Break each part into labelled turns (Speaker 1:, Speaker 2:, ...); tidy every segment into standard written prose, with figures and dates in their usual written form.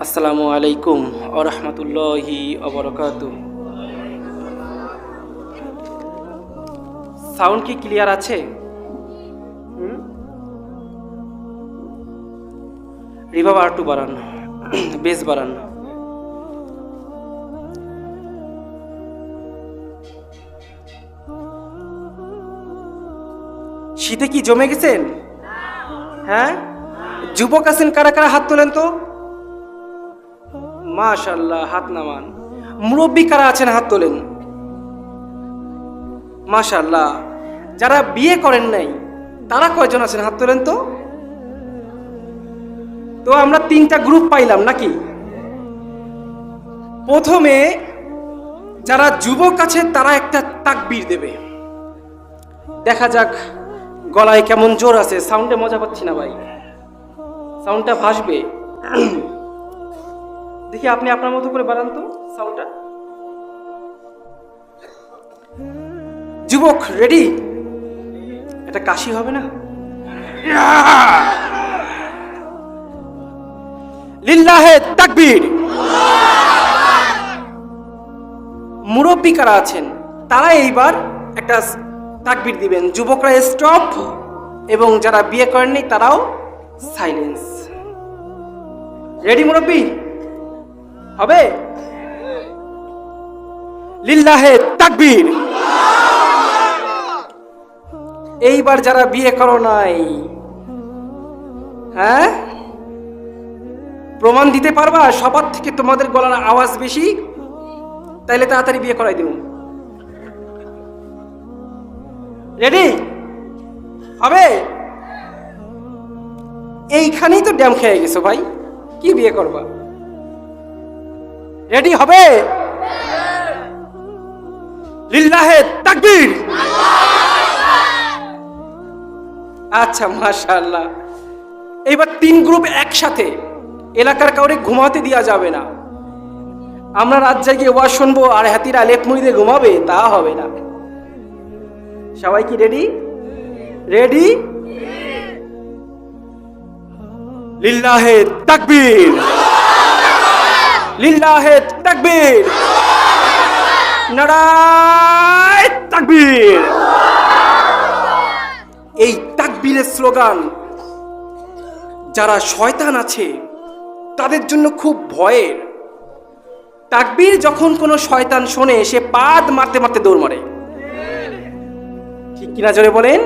Speaker 1: আসসালামু আলাইকুম ওয়া রাহমাতুল্লাহি ওয়া বারাকাতুহু। সাউন্ড কি ক্লিয়ার আছে? রিভার্ব আর2 বাড়ান, বেস বাড়ান। শীতে কি জমে গেছেন? হ্যাঁ, যুবক আছেন কারা কারা হাত তোলেন তো। মাশাআল্লাহ, হাত নামান। মুরব্বী কারা আছেন হাত তোলেন। মাশাআল্লাহ। যারা বিয়ে করেন নাই তারা কয়জন আছেন হাত তোলেন তো। তো আমরা 3টা গ্রুপ পাইলাম নাকি? প্রথমে যারা যুবক আছে তারা একটা তাকবীর দেবে। দেখা যাক গলায় কেমন জোর আছে। সাউন্ডে মজা পাচ্ছি না ভাই, সাউন্ডটা ভাসবে। দেখি আপনি আপনার মতো করে বাড়ান তো সাউন্ডটা। যুবক রেডি? এটা কাশি হবে না? লিল্লাহে তাকবীর। মুরব্বী কারা আছেন তারা এইবার একটা তাকবীর দিবেন। যুবকরা স্টপ এবং যারা বিয়ে করেননি তারাও সাইলেন্স। রেডি মুরব্বী? হবে? লিল্লাহে তাকবীর। এইবার যারা বিয়ে করো নাই, হ্যাঁ, প্রমাণ দিতে পারবা সবার থেকে তোমাদের গলার আওয়াজ বেশি? তাইলে তাড়াতাড়ি বিয়ে করাই দেব। রেডি? হবে? এইখানেই তো ড্যাম খেয়ে গেছো ভাই, কি বিয়ে করবা? রেডি? হবে? লিল্লাহে তাকবীর। আচ্ছা, মাশাআল্লাহ। এইবার 3 গ্রুপ একসাথে। এলাকার কাউরে ঘুমাতে দেওয়া যাবে না। আমরা রাত জাগিয়ে ওয়াজ শুনবো আর হাতিরা লেপ মুড়ি দিয়ে ঘুমাবে, তা হবে না। সবাই কি রেডি? রেডি? লিল্লাহে তাকবীর। লিল্লাহে তাকবীর। নারায়ে তাকবীর। এই তাকবীরের স্লোগান যারা শয়তান আছে তাদের জন্য খুব ভয়ের। তাকবীর যখন কোনো শয়তান শোনে সে পাদ মারতে মারতে দৌড় মারে, ঠিক কিনা জোরে বলেন?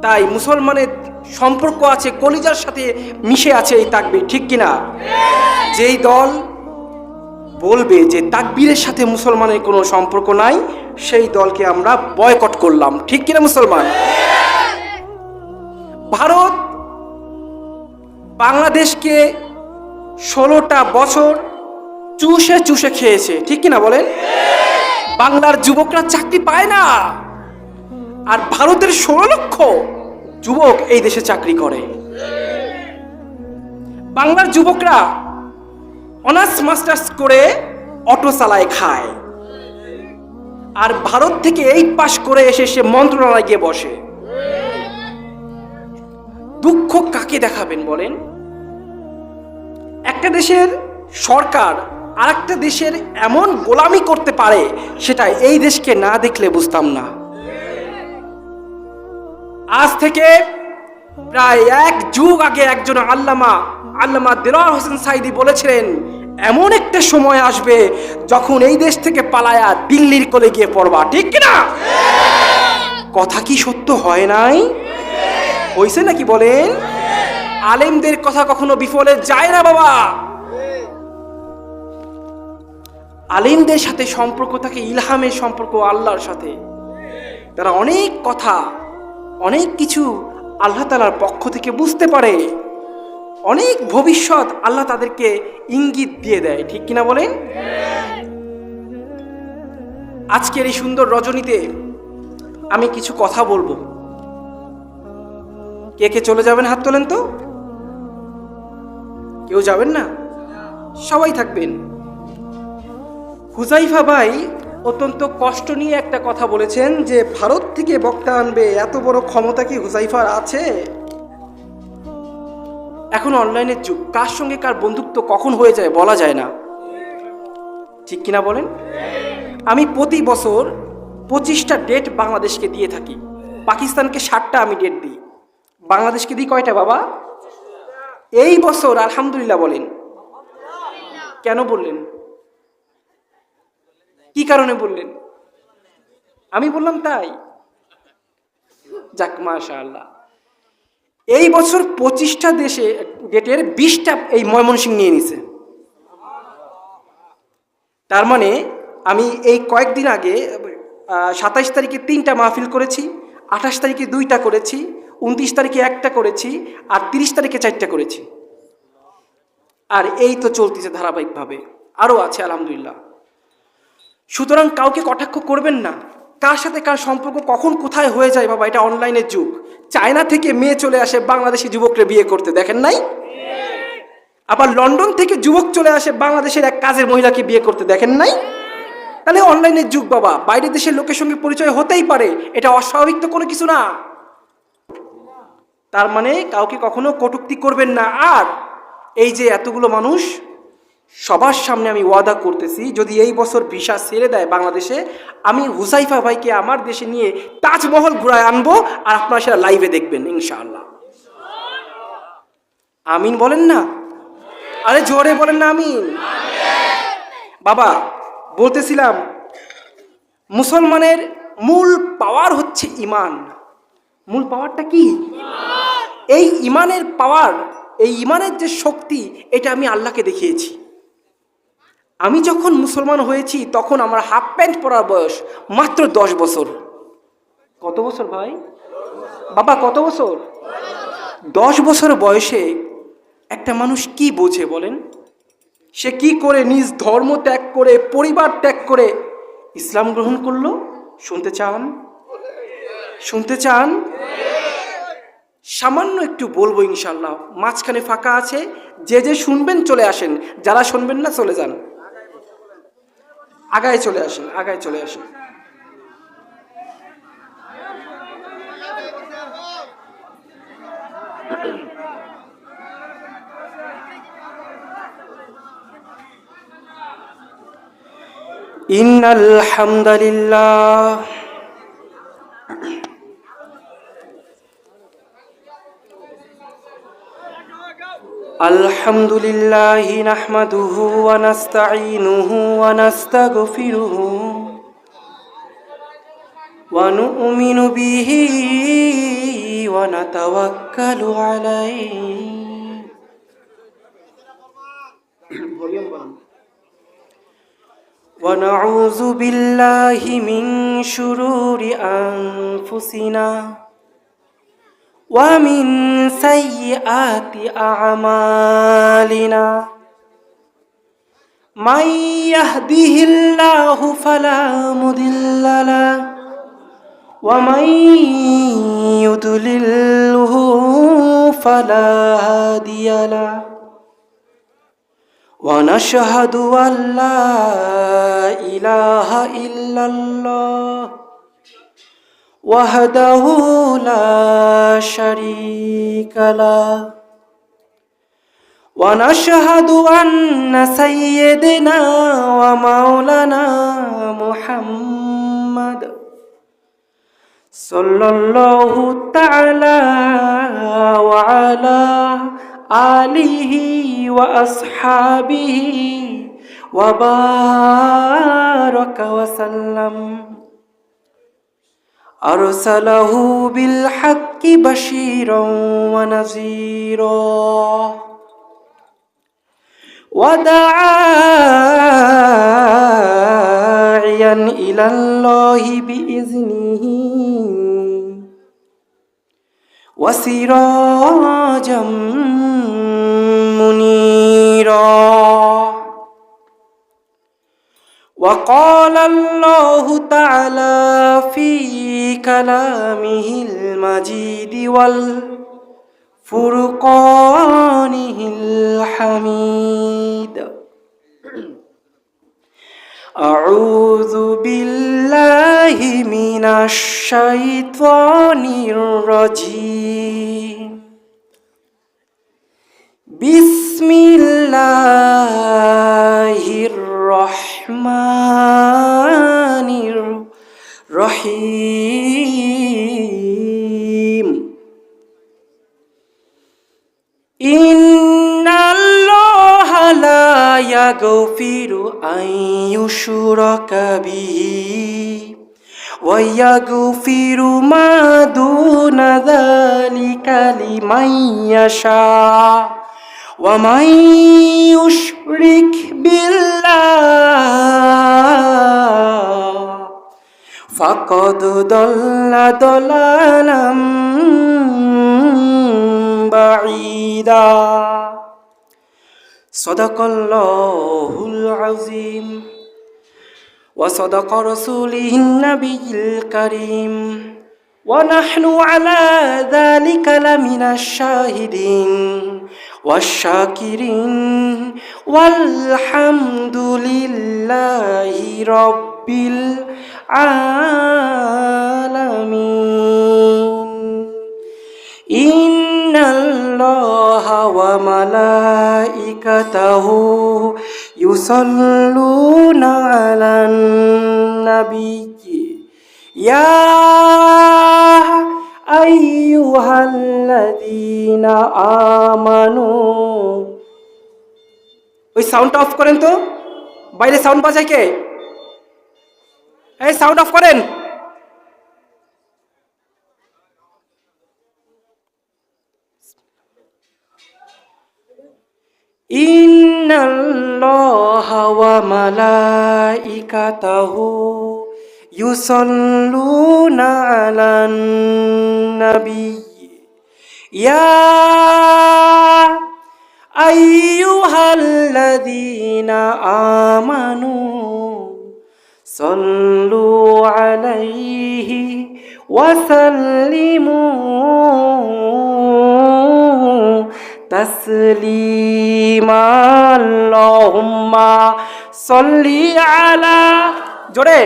Speaker 1: তাই মুসলমানের সম্পর্ক আছে, কলিজার সাথে মিশে আছে এই তাকবীর, ঠিক কিনা? যেই দল বলবে যে তাকবীরের সাথে মুসলমানের কোনো সম্পর্ক নাই, সেই দলকে আমরা বয়কট করলাম, ঠিক কিনা মুসলমান? ভারত বাংলাদেশকে 16টা বছর চুষে চুষে খেয়েছে, ঠিক কিনা বলেন? বাংলার যুবকরা চাকরি পায় না, আর ভারতের 16 লক্ষ যুবক এই দেশে চাকরি করে। বাংলার যুবকরা অনার্স মাস্টার্স করে অটো চালায়, খায়, আর ভারত থেকে 8 পাস করে এসে সে মন্ত্রণালয়ে গিয়ে বসে। দুঃখ কাকে দেখাবেন বলেন? একটা দেশের সরকার আরেকটা দেশের এমন গোলামি করতে পারে, সেটা এই দেশকে না দেখলে বুঝতাম না। আজ থেকে প্রায় 1 যুগ আগে একজন আল্লামা দেলোয়ার হোসেন সাঈদী বলেছিলেন, এমন একটা সময় আসবে যখন এই দেশ থেকে পালায়া দিল্লির কোলে গিয়ে পড়বা, ঠিক কিনা? কথা কি সত্য হয় নাই? হইছে নাকি বলেন? আলেমদের কথা কখনো বিফলে যায় না বাবা। আলেমদের সাথে সম্পর্ক থাকে ইলহামের সম্পর্ক আল্লাহর সাথে। তারা অনেক কথা, অনেক কিছু আল্লাহ তাআলার পক্ষ থেকে বুঝতে পারে, অনেক ভবিষ্যৎ আল্লাহ তাদেরকে ইঙ্গিত দিয়ে দেয়, ঠিক কিনা বলেন? আজকের এই সুন্দর রজনীতে আমি কিছু কথা বলবো। কে কে চলে যাবেন হাত তোলেন তো। কেউ যাবেন না? সবাই থাকবেন। হুযায়ফা ভাই অত্যন্ত কষ্ট নিয়ে একটা কথা বলেছেন যে ভারত থেকে বক্তা আনবে, এত বড় ক্ষমতা কি হুযায়ফার আছে? এখন অনলাইনের যুগ, কার সঙ্গে কার বন্ধুত্ব কখন হয়ে যায় বলা যায় না, ঠিক কিনা বলেন? আমি প্রতি বছর 25টা ডেট বাংলাদেশকে দিয়ে থাকি, পাকিস্তানকে 60টা আমি ডেট দিই, বাংলাদেশকে দিই কয়টা বাবা? এই বছর আলহামদুলিল্লাহ বলেন। কেন বললেন? কি কারণে বললেন? আমি বললাম তাই। যাক মাশাআল্লাহ, এই বছর 25টা দেশে ডেটের 20টা এই ময়মনসিংহ নিয়ে নিছে। তার মানে আমি এই কয়েকদিন আগে 27 তারিখে 3টা মাহফিল করেছি, 28 তারিখে 2টা করেছি, 29 তারিখে 1টা করেছি, আর 30 তারিখে 4টা করেছি। আর এই তো চলতেছে ধারাবাহিকভাবে, আরও আছে আলহামদুলিল্লাহ। সুতরাং কাউকে কটাক্ষ করবেন না, কার সাথে কার সম্পর্ক কখন কোথায় হয়ে যায় বাবা, এটা অনলাইনের যুগ। চায়না থেকে মেয়ে চলে আসে বাংলাদেশি যুবকরা বিয়ে করতে, দেখেন নাই? আবার লন্ডন থেকে যুবক চলে আসে বাংলাদেশের এক কাজের মহিলাকে বিয়ে করতে, দেখেন নাই? তাহলে অনলাইনের যুগ বাবা, বাইরের দেশের লোকের সঙ্গে পরিচয় হতেই পারে, এটা অস্বাভাবিক তো কোনো কিছু না। তার মানে কাউকে কখনো কটূক্তি করবেন না। আর এই যে এতগুলো মানুষ, সবার সামনে আমি ওয়াদা করতেছি, যদি এই বছর ভিসা ছেড়ে দেয় বাংলাদেশে, আমি হুসাইফা ভাইকে আমার দেশে নিয়ে তাজমহল ঘুরায় আনবো, আর আপনারা সেটা লাইভে দেখবেন ইনশাআল্লাহ। আমিন বলেন না? আরে জোরে বলেন না আমিন। বাবা বলতেছিলাম, মুসলমানের মূল পাওয়ার হচ্ছে ইমান। মূল পাওয়ারটা কি? এই ইমানের পাওয়ার, এই ইমানের যে শক্তি, এটা আমি আল্লাহকে দেখিয়েছি। আমি যখন মুসলমান হয়েছি তখন আমার হাফ প্যান্ট পরার বয়স মাত্র 10 বছর। কত বছর ভাই? বাবা কত বছর? 10 বছর বয়সে একটা মানুষ কি বোঝে বলেন? সে কি করে নিজ ধর্ম ত্যাগ করে, পরিবার ত্যাগ করে ইসলাম গ্রহণ করলো? শুনতে চান? শুনতে চান? সামান্য একটু বলবো ইনশাল্লাহ, মাঝখানে ফাঁকা আছে, যে যে শুনবেন চলে আসেন, যারা শুনবেন না চলে যান, আগায় চলে আসেন, আগায় চলে আসেন। ইন্নাল হামদালিল্লাহ আলহামদুলিল্লাহি নাহমাদুহু ওয়া নাস্তাঈনুহু ওয়া নাস্তাগফিরুহু ওয়া নু'মিনু বিহি ওয়া নাতাওয়াক্কালু আলাইহি ওয়া নাউযু বিল্লাহি মিন শুরুরি আনফুসিনা ومن سيئات أعمالنا من يهده الله فلا مضل له ومن يضلله فلا هادي له ونشهد أن لا إله إلا الله وحده لا شريك له ونشهد أن سيدنا ومولانا محمد صلى الله تعالى وعلى آله وأصحابه وبارك وسلم أرسله بالحق بشيرا ونذيرا وداعيا إلى الله بإذنه وسراجا منيرا وقال الله تعالى في كلامه المجيد والفرقانه الحميد أعوذ بالله من الشيطان الرجيم বিসমিল্লাহির রহমানির রহিম। ইন্নাল্লাহা লা ইয়াগফিরু আন ইউশরাকা বিহি ওয়া ইয়াগফিরু মা দুনা যালিকা লিমান ইয়াশা ওয়া মান ইউশরিক বিল্লাহ ফাকাদ দাল্লা দালালাম বাঈদা। সাদাকাল্লাহুল আযীম ওয়া সাদাকা রাসূলুহুন নাবিয়্যুল কারীম ওয়া নাহনু আলা যালিকা লামিনাশ শাহিদিন ওয়াশ শাকিরিন ওয়ালহামদুলিল্লাহি রাব্বিল আলামিন। ইন্নাল্লাহা ওয়া মালাইকাতাহু ইউসাল্লুনা আলান নাবিয়্যি ইয়া আইয়ুহাল্লাযীনা আমানু। ওই সাউন্ডটা অফ করেন তো, বাইরে সাউন্ড বাজায় কে? এই সাউন্ড অফ করেন। ইন্নাল্লাহা ওয়া মালাইকাতাহু ইউসাল্লুনা আলান নাবিয়্যি ইয়া আইয়ুহাল্লাযীনা আমানু সাল্লু আলাইহি ওয়া সাল্লিমু তাসলিমা। আল্লাহুম্মা সাল্লি আলা, জোরে।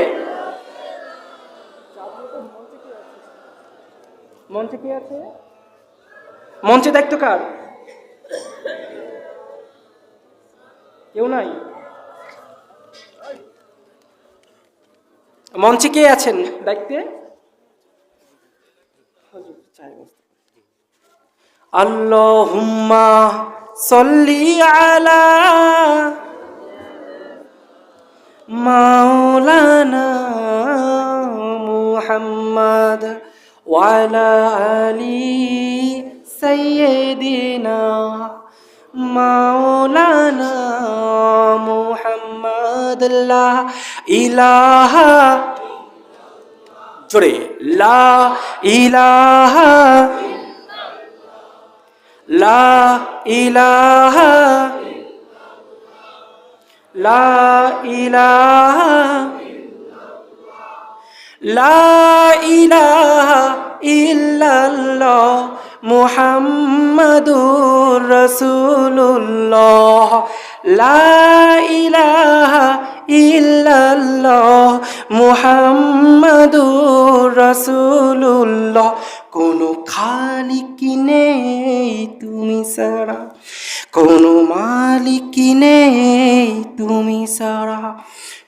Speaker 1: মঞ্চে কে আছে? মঞ্চে দেখতো কার? কেউ নাই? মঞ্চে কে আছেন দেখতে? আল্লাহুম্মা সাল্লি আলা মাওলানা মুহাম্মদ ওয়া আলা আলি সাইয়্যিদিনা মাওলানা মুহাম্মদ। লা ইলাহা, জোরে, লা ইলাহা, লা ইলাহা, লা ইলাহা, লা ইলাহা ইল্লাল্লাহ মুহাম্মাদুর রাসূলুল্লাহ। লা ইলাহা ইল্লাল্লাহ মুহাম্মাদুর রাসূলুল্লাহ। কোনো খালিক নেই তুমি ছাড়া, কোনো মালিক নেই তুমি ছাড়া,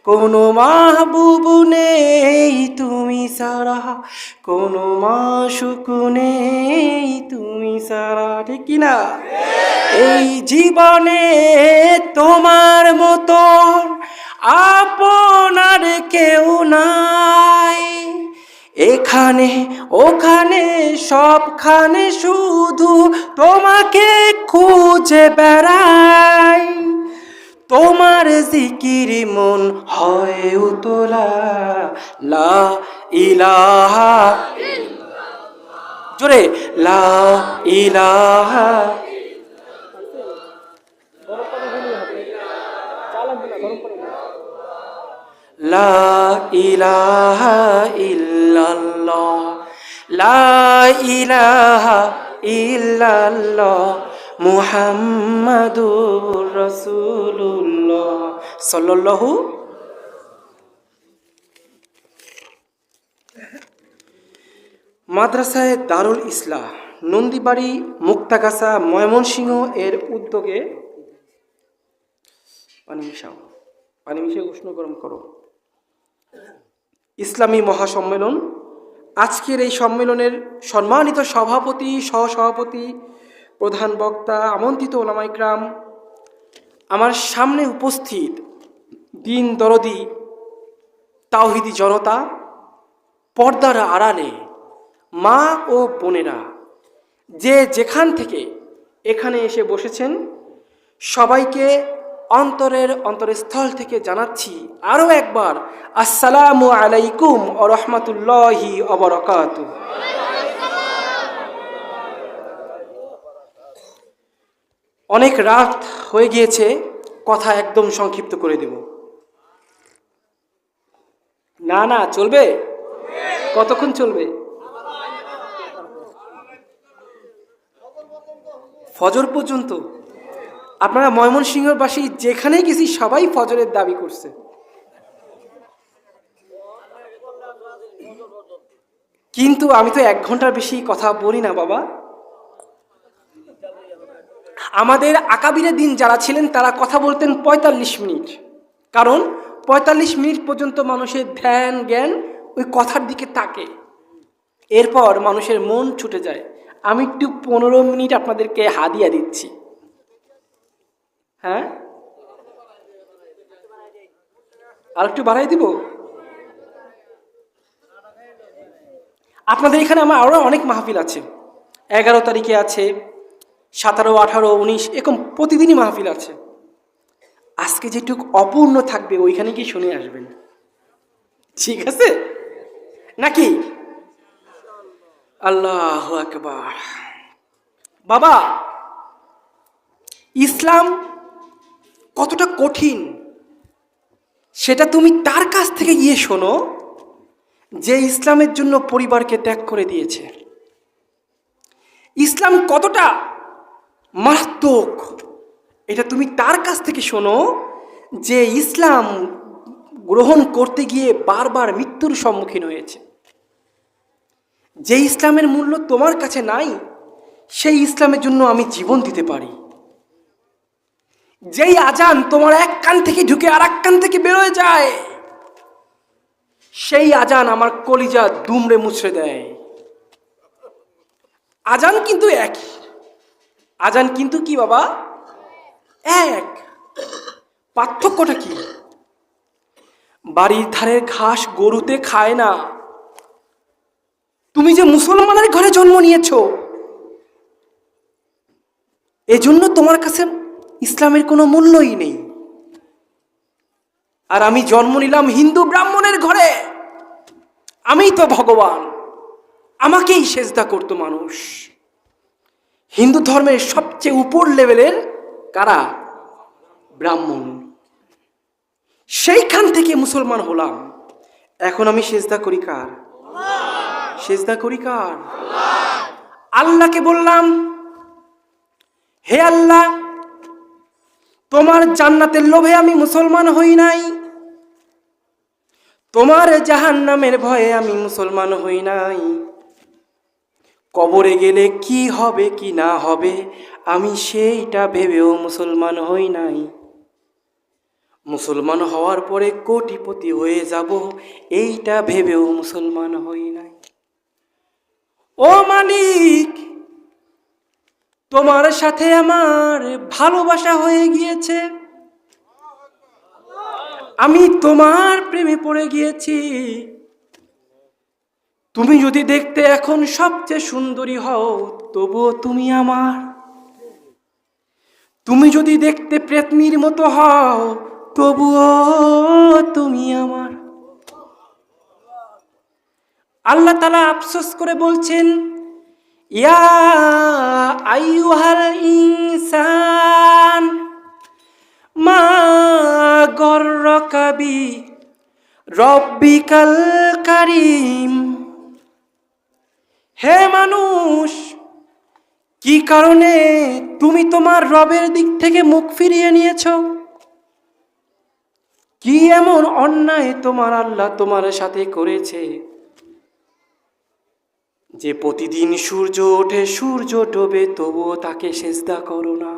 Speaker 1: কোনো মাহবুব নেই তুমি ছাড়া, কোনো মাশুক নেই তুমি ছাড়া। ঠিক কিনা? এই জীবনে তোমার মতন আপনার কেউ নাই। এখানে ওখানে সবখানে শুধু তোমাকে খুঁজে বেড়াই। তোমার জিকির মন হয় উতলা। লা ইলাহা, জোরে, লা ইলাহা, লা ইলাহা ইল্লাল্লাহ, লা ইলাহা ইল্লাল্লাহ মুহাম্মাদুর রাসূলুল্লাহ সাল্লাল্লাহু। মাদ্রাসায়ে দারুল ইসলাহ নন্দীবাড়ি মুক্তাগাছা ময়মনসিংহ এর উদ্যোগে পানি মিশিয়ে উষ্ণ গরম করো ইসলামী মহাসম্মেলন। আজকের এই সম্মেলনের সম্মানিত সভাপতি, সহসভাপতি, প্রধান বক্তা, আমন্ত্রিত ওলামা ইকরাম, আমার সামনে উপস্থিত দিন দরদি তাওহিদি জনতা, পর্দার আড়ালে মা ও বোনেরা, যে যেখান থেকে এখানে এসে বসেছেন, সবাইকে অন্তরস্থল থেকে জানাচ্ছি আরও একবার আসসালামু আলাইকুম ওয়া রাহমাতুল্লাহি ওয়া বারাকাতুহু। অনেক রাত হয়ে গিয়েছে, কথা একদম সংক্ষিপ্ত করে দেব। না চলবে, কতক্ষণ চলবে? ফজর পর্যন্ত। আপনারা ময়মনসিংহবাসী যেখানেই গেছি সবাই ফজরের দাবি করছে। কিন্তু আমি তো 1 ঘন্টার বেশি কথা বলি না বাবা। আমাদের আকাবিরের দিন যারা ছিলেন তারা কথা বলতেন 45 মিনিট, কারণ 45 মিনিট পর্যন্ত মানুষের ধ্যান জ্ঞান ওই কথার দিকে তাকে, এরপর মানুষের মন ছুটে যায়। আমি একটু 15 মিনিট আপনাদেরকে হাদিয়া দিচ্ছি। হ্যাঁ, আর একটু বাড়াই দিব। আপনাদের এখানে আমার আরও অনেক মাহফিল আছে, 11 তারিখে আছে, 17, 18, 19, এরকম প্রতিদিনই মাহফিল আছে। আজকে যেটুকু অপূর্ণ থাকবে ওইখানে কি শুনে আসবেন, ঠিক আছে নাকি? আল্লাহু আকবার। বাবা, ইসলাম কতটা কঠিন সেটা তুমি তার কাছ থেকে গিয়ে শোনো যে ইসলামের জন্য পরিবারকে ত্যাগ করে দিয়েছে। ইসলাম কতটা মারাত্মক এটা তুমি তার কাছ থেকে শোনো যে ইসলাম গ্রহণ করতে গিয়ে বারবার মৃত্যুর সম্মুখীন হয়েছে। যে ইসলামের মূল্য তোমার কাছে নাই, সেই ইসলামের জন্য আমি জীবন দিতে পারি। যেই আজান তোমার এক কান থেকে ঢুকে আর এক কান থেকে বেরোয় যায়, সেই আজান আমার কলিজা দুমড়ে মুছড়ে দেয়। আজান কিন্তু একই, আজান কিন্তু কি বাবা এক, পার্থক্যটা কি? বাড়ির ধারের ঘাস গরুতে খায় না। তুমি যে মুসলমানের ঘরে জন্ম নিয়েছো, এজন্য তোমার কাছে ইসলামের কোনো মূল্যই নেই। আর আমি জন্ম নিলাম হিন্দু ব্রাহ্মণের ঘরে, আমি তো ভগবান, আমাকেই সেজদা করতো মানুষ। হিন্দু ধর্মের সবচেয়ে উপর লেভেলের কারা? ব্রাহ্মণ। সেইখান থেকে মুসলমান হলাম। এখন আমি সেজদা করি কার? সেজদা করি কার? আল্লাহকে বললাম, হে আল্লাহ, তোমার জান্নাতের লোভে আমি মুসলমান হই নাই, তোমার জাহান্নামের ভয়ে আমি মুসলমান হই নাই, কবরে গেলে কি হবে কি না হবে আমি সেইটা ভেবেও মুসলমান হই নাই, মুসলমান হওয়ার পরে কোটিপতি হয়ে যাব এইটা ভেবেও মুসলমান হই নাই। ও মালিক, তোমার সাথে আমার ভালোবাসা হয়ে গিয়েছে, আমি তোমার প্রেমে পড়ে গিয়েছি। তুমি যদি দেখতে এখন সবচেয়ে সুন্দরী হও তবুও তুমি আমার, তুমি যদি দেখতে প্রেতনির মতো হও তবুও তুমি আমার। আল্লাহ তাআলা আফসোস করে বলছেন, ইয়া আইয়ুহাল ইনসান মা গররাকা বি রব্বিকাল কারীম। হে মানুষ, কি কারণে তুমি তোমার রবের দিক থেকে মুখ ফিরিয়ে নিয়েছো? কি এমন অন্যায় তোমার আল্লাহ তোমার সাথে করেছে যে প্রতিদিন সূর্য ওঠে সূর্য ডোবে তবুও তাকে সেজদা করো না।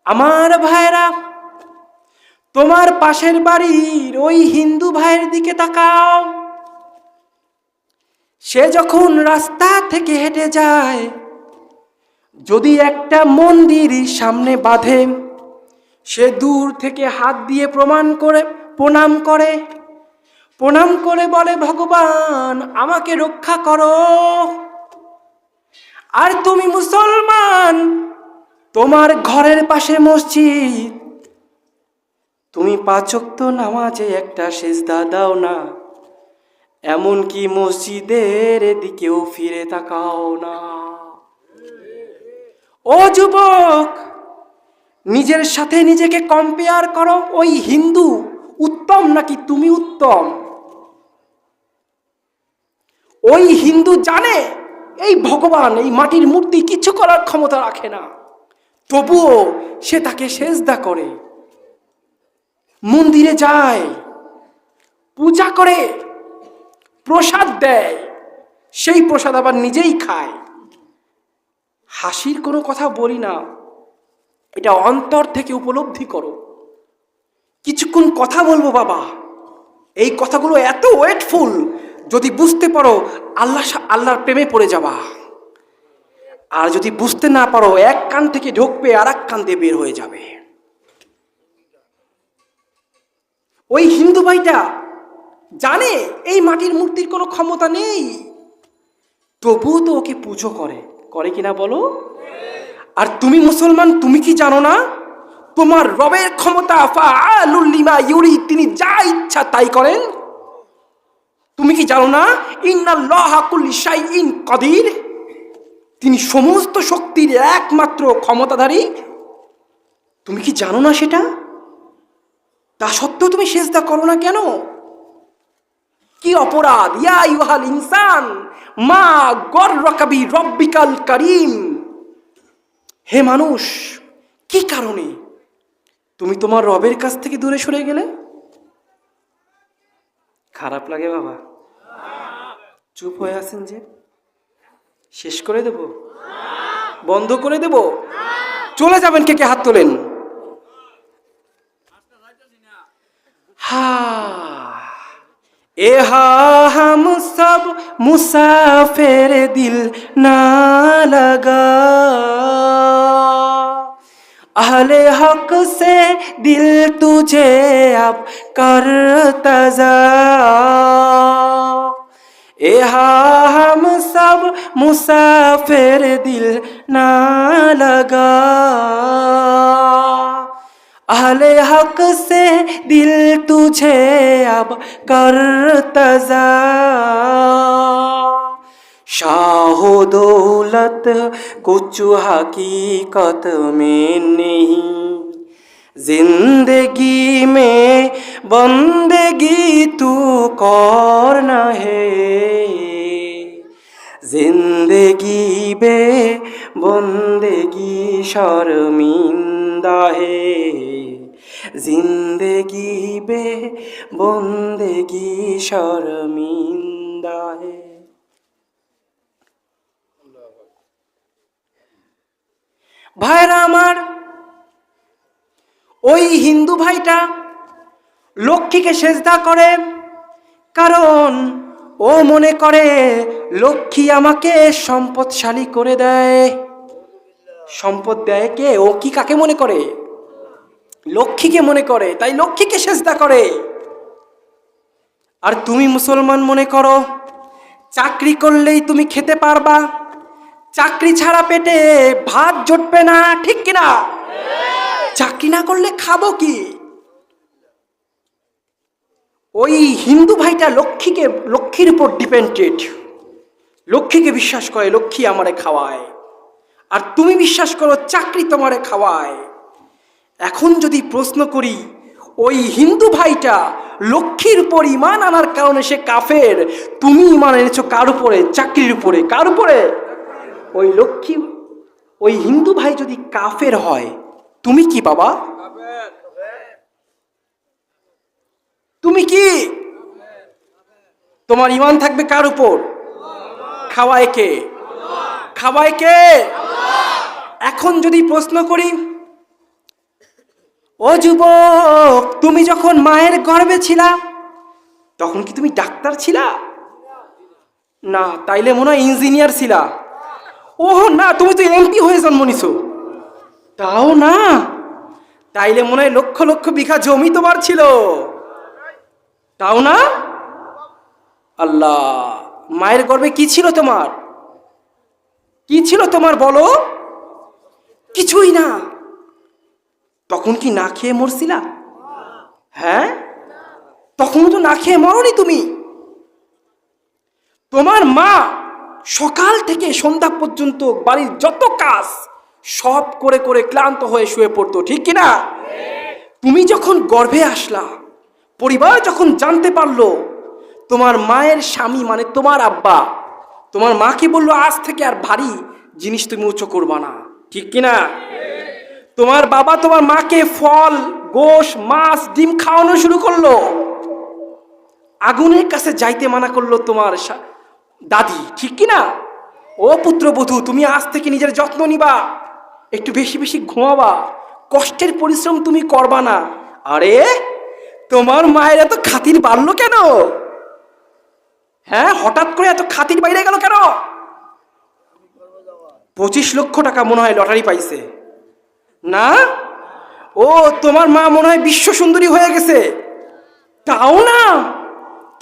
Speaker 1: আমার ভাইরা, তোমার পাশের বাড়ির ওই হিন্দু ভাইয়ের দিকে তাকাও। সে যখন রাস্তা থেকে হেঁটে যায়, যদি একটা মন্দির সামনে বাঁধে, সে দূর থেকে হাত দিয়ে প্রণাম করে বলে, ভগবান আমাকে রক্ষা করো। আর তুমি মুসলমান, তোমার ঘরের পাশে মসজিদ, তুমি 5 ওয়াক্ত নামাজে একটা সিজদা দাও না, এমনকি মসজিদের দিকেও ফিরে তাকাও না। ও যুবক, নিজের সাথে নিজেকে কম্পেয়ার করো। ওই হিন্দু উত্তম নাকি তুমি উত্তম? ওই হিন্দু জানে এই ভগবান, এই মাটির মূর্তি কিছু করার ক্ষমতা রাখে না, তবুও সে তাকে সেজদা করে, মন্দিরে যায়, পূজা করে, প্রসাদ দেয়, সেই প্রসাদ আবার নিজেই খায়। হাসির কোনো কথা বলি না, এটা অন্তর থেকে উপলব্ধি করো। কিছুক্ষণ কথা বলবো বাবা, এই কথাগুলো এত ওয়েটফুল, যদি বুঝতে পারো আল্লাহর প্রেমে পড়ে যাবা। আর যদি বুঝতে না পারো, এক কান থেকে ঢুকবে আর এক কান দিয়ে বের হয়ে যাবে। ওই হিন্দু ভাইটা জানে এই মাটির মূর্তির কোনো ক্ষমতা নেই, তবুও তো ওকে পুজো করে কিনা বলো? আর তুমি মুসলমান, তুমি কি জানো না তোমার রবের ক্ষমতা ফাআলুল লিমা ইউরিদ, তিনি যা ইচ্ছা তাই করেন? তুমি কি জানো না ইন্নাল্লাহা কুল্লি শাইইন কাদির, তিনি সমস্ত শক্তির একমাত্র ক্ষমতাধারী? তুমি কি জানো না সেটা? তা সত্ত্বেও তুমি সিজদা করো না কেন? কি অপরাধ? ইয়া আইয়ুহাল ইনসান মা গররাকা বিরব্বিকাল কারীম, হে মানুষ, কি কারণে তুমি তোমার রবের কাছ থেকে দূরে সরে গেলে? খারাপ লাগে বাবা? চুপ হয়ে আছেন যে? শেষ করে দেব? বন্ধ করে দেব? চলে যাবেন? কে কে হাত তোলেন? हम सब मुसाफिर दिल ना लगा, अहले हक से दिल तुझे अब कर तजा, हम सब मुसाफिर दिल ना लगा, अहले हक से दिल तुझे अब कर तजा, शाहो दौलत कुछ हकीकत में नहीं, जिंदगी में बंदगी तू करना है, जिंदगी बे बंदगी शर्मिंदा है, जिंदगी बे बंदगी शर्मिंदा है। ভাইরা আমার, ওই হিন্দু ভাইটা লক্ষ্মীকে সেজদা করে, কারণ ও মনে করে লক্ষ্মী আমাকে সম্পদশালী করে দেয়। সম্পদ দেয় কে? ও কি কাকে মনে করে? লক্ষ্মীকে মনে করে, তাই লক্ষ্মীকে সেজদা করে। আর তুমি মুসলমান মনে করো চাকরি করলেই তুমি খেতে পারবা, চাকরি ছাড়া পেটে ভাত জুটবে না, ঠিক কিনা? চাকরি না করলে খাবো কি? ওই হিন্দু ভাইটা লক্ষ্মীর উপর ডিপেন্ডেড, লক্ষ্মীকে বিশ্বাস করে লক্ষ্মী আমারে খাওয়ায়, আর তুমি বিশ্বাস করো চাকরি তোমারে খাওয়ায়। এখন যদি প্রশ্ন করি, ওই হিন্দু ভাইটা লক্ষ্মীর উপর ঈমান আনার কারণে সে কাফের, তুমি ঈমান এনেছো কার উপরে? চাকরির উপরে। কার উপরে? ওই হিন্দু ভাই যদি কাফের হয়, তুমি কি বাবা? তুমি কি? তোমার ঈমান থাকবে কার উপর? খাওয়ায় কে? খাওয়ায় কে? এখন যদি প্রশ্ন করি, ও যুবক, তুমি যখন মায়ের গর্ভে ছিলা তখন কি তুমি ডাক্তার ছিলা? না, তাইলে মনে হয় ইঞ্জিনিয়ার ছিলা। ও না, তুমি তো এমপি হয়ে জন্ম নিছো। তাও না, তাইলে মনে হয় লক্ষ লক্ষ বিঘা জমি তোমার ছিল। তাও না? আল্লাহ, মায়ের গর্ভে কি ছিল তোমার? কি ছিল তোমার বলো? কিছুই না। তখন কি না খেয়ে মরছিলা? হ্যাঁ, তখন তো না খেয়ে মরনি তুমি। তোমার মা সকাল থেকে সন্ধ্যা পর্যন্ত বাড়ির যত কাজ সব করে করে ক্লান্ত হয়ে শুয়ে পড়তো, ঠিক কিনা? তুমি যখন গর্ভে আসলা, পরিবার যখন জানতে পারলো, তোমার মায়ের স্বামী মানে তোমার আব্বা তোমার মাকে বললো, আজ থেকে আর ভারী জিনিস তুমি উঁচু করবা না, ঠিক কিনা? তোমার বাবা তোমার মাকে ফল, গোশ, মাছ, ডিম খাওয়ানো শুরু করলো। আগুনের কাছে যাইতে মানা করলো তোমার দাদি, ঠিক কিনা? ও পুত্রবধূ, তুমি আজ থেকে নিজের যত্ন নিবা, একটু বেশি বেশি ঘুমাবা, কষ্টের পরিশ্রম তুমি করবা না। আরে, তোমার মায়ের এত খাতির বাড়লো কেন? হ্যাঁ, হঠাৎ করে এত খাতির বাইরে গেল কেন? 25 লক্ষ টাকা মনে হয় লটারি পাইছে না? ও, তোমার মা মনে হয় বিশ্ব সুন্দরী হয়ে গেছে। তাও না।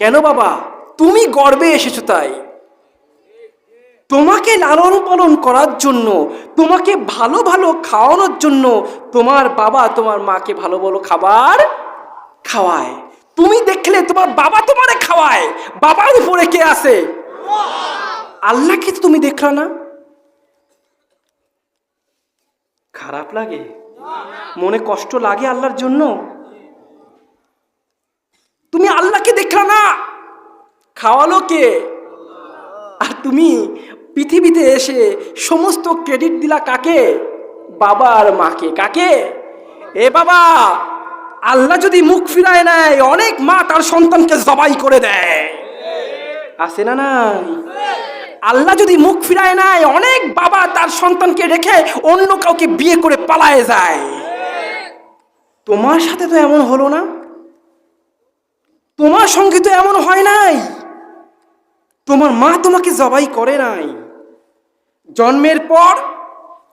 Speaker 1: কেন বাবা? তুমি গর্বে এসেছো তাই। তোমাকে লালন পালন করার জন্য, তোমাকে ভালো ভালো খাওয়ানোর জন্য তোমার বাবা তোমার মাকে ভালো ভালো খাবার খাওয়ায়। তুমি দেখলে তোমার বাবা তোমারে খাওয়ায়, বাবার উপরে কে আছে? আল্লাহকে তো তুমি দেখলা না। খারাপ লাগে? মনে কষ্ট লাগে আল্লাহর জন্য? তুমি আল্লাহকে দেখলা না, খাওয়ালো কে? আর তুমি পৃথিবীতে এসে সমস্ত ক্রেডিট দিলা কাকে? বাবা আর মাকে। কাকে? এ বাবা, আল্লাহ যদি মুখ ফিরায় নেয়, অনেক মা তার সন্তানকে জবাই করে দেয়, আছে না নাই? আল্লাহ যদি মুখ ফিরায় নেয়, অনেক বাবা তার সন্তানকে রেখে অন্য কাউকে বিয়ে করে পালায়ে যায়। তোমার সাথে তো এমন হলো না, তোমার সঙ্গে তো এমন হয় নাই। তোমার মা তোমাকে জবাই করে নাই। জন্মের পর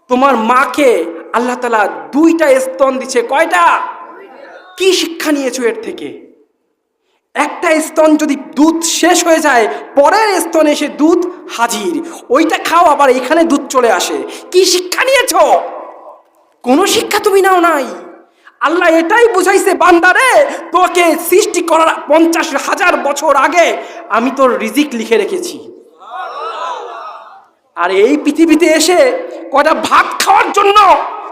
Speaker 1: তোমার মাকে আল্লাহ তাআলা 2টা স্তন দিচ্ছে। কয়টা? কি শিক্ষা নিয়েছো এর থেকে? একটা স্তন যদি দুধ শেষ হয়ে যায়, পরের স্তনে এসে দুধ হাজির, ওইটা খাও, আবার এখানে দুধ চলে আসে। কি শিক্ষা নিয়েছো? কোনো শিক্ষা তুমি নাও নাই। আল্লাহ এটাই বুঝাইছে, বান্দারে, তোকে সৃষ্টি করার 50,000 বছর আগে আমি তোর রিজিক লিখে রেখেছি। আর এই পৃথিবীতে এসে কয়টা ভাত খাওয়ার জন্য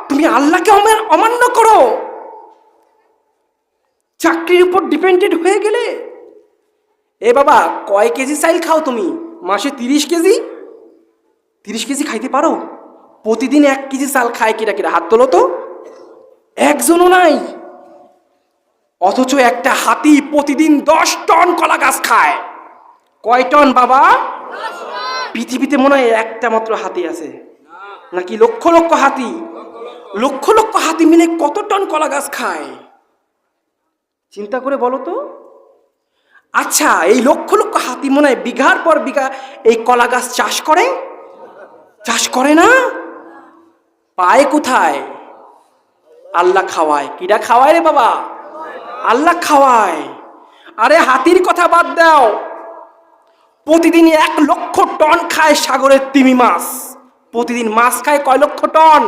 Speaker 1: তুমি আল্লাহকে অমান্য করো, চাকরির উপর ডিপেন্ডেন্ট হয়ে গেলে। এ বাবা, কয় কেজি চাইল খাও তুমি? মাসে 30 কেজি? 30 কেজি খাইতে পারো? প্রতিদিন 1 কেজি চাল খায় কিরা কিরা? হাত তোলো তো। একজনও নাই। অথচ একটা হাতি প্রতিদিন 10 টন কলা গাছ খায়। কয় টন বাবা? পৃথিবীতে মনে হয় একটা মাত্র হাতি আছে, নাকি লক্ষ লক্ষ হাতি? লক্ষ লক্ষ হাতি মিলে কত টন কলা গাছ খায়? চিন্তা করে বলো তো। আচ্ছা, এই লক্ষ লক্ষ হাতি মনে হয় বিঘার পর বিঘা এই কলা গাছ চাষ করে? চাষ করে না। পায় কোথায়? আল্লাহ খাওয়ায়। কিরা খাওয়ায় রে বাবা? আল্লাহ খাওয়ায়। আরে হাতির কথা বাদ দাও, প্রতিদিন 1 লক্ষ টন খায় সাগরের তিমি মাছ। প্রতিদিন মাছ খায় কয় লক্ষ টন?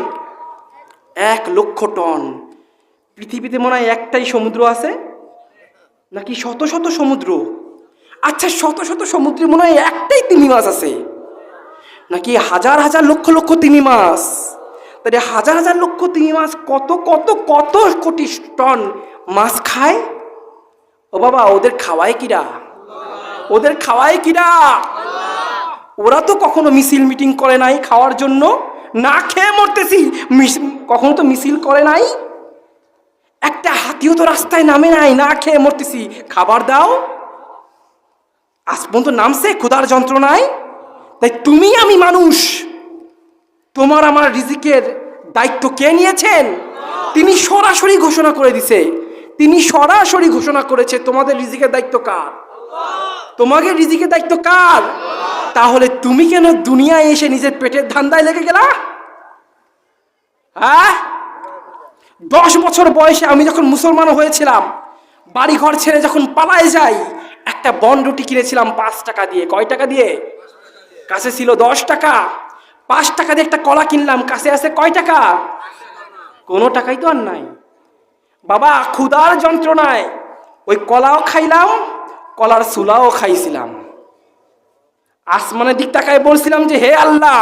Speaker 1: 1 লক্ষ টন। পৃথিবীতে মনে হয় একটাই সমুদ্র আছে, নাকি শত শত সমুদ্র? আচ্ছা, শত শত সমুদ্রে মনে হয় একটাই তিমি মাছ আছে, নাকি হাজার হাজার লক্ষ লক্ষ তিমি মাছ? তাহলে হাজার হাজার লক্ষ তিমি মাছ কত কত কত কোটি টন মাছ খায়। ও বাবা, ওদের খাওয়ায় কিরা? ওদের খাওয়ায় কিরা? ওরা তো কখনো মিছিল মিটিং করে নাই খাওয়ার জন্য। না খেয়ে মরতেছি, কখনো তো মিছিল করে নাই। একটা হাতিও তো রাস্তায় নামে নাই, না খেয়ে মরতেছি, খাবার দাও। আজ পর্যন্ত নামছে ক্ষুধার যন্ত্রণায়? তাই তুমি আমি মানুষ, তোমার আমার রিজিকের দায়িত্ব কে নিয়েছেন? তিনি সরাসরি ঘোষণা করে দিছে, তিনি সরাসরি ঘোষণা করেছে তোমাদের রিজিকের দায়িত্ব কার? তোমাদের রিজিকের দায়িত্ব কার? তাহলে তুমি কেন দুনিয়ায় এসে নিজের পেটের ধান্দায় লেগে গেলা? হ্যাঁ, 10 বছর বয়সে আমি যখন মুসলমান হয়েছিলাম, বাড়ি ঘর ছেড়ে যখন পালায় যাই, একটা বন রুটি কিনেছিলাম 5 টাকা দিয়ে। কয় টাকা দিয়ে? কাছে ছিল 10 টাকা। 5 টাকা দিয়ে একটা কলা কিনলাম, কাছে আছে কয় টাকা? কোনো টাকাই তো আর নাই। বাবা, ক্ষুধার যন্ত্রণায় ওই কলাও খাইলাম, কলার সুলাও খাইছিলাম। আসমানের দিক তাকায় বলছিলাম যে হে আল্লাহ,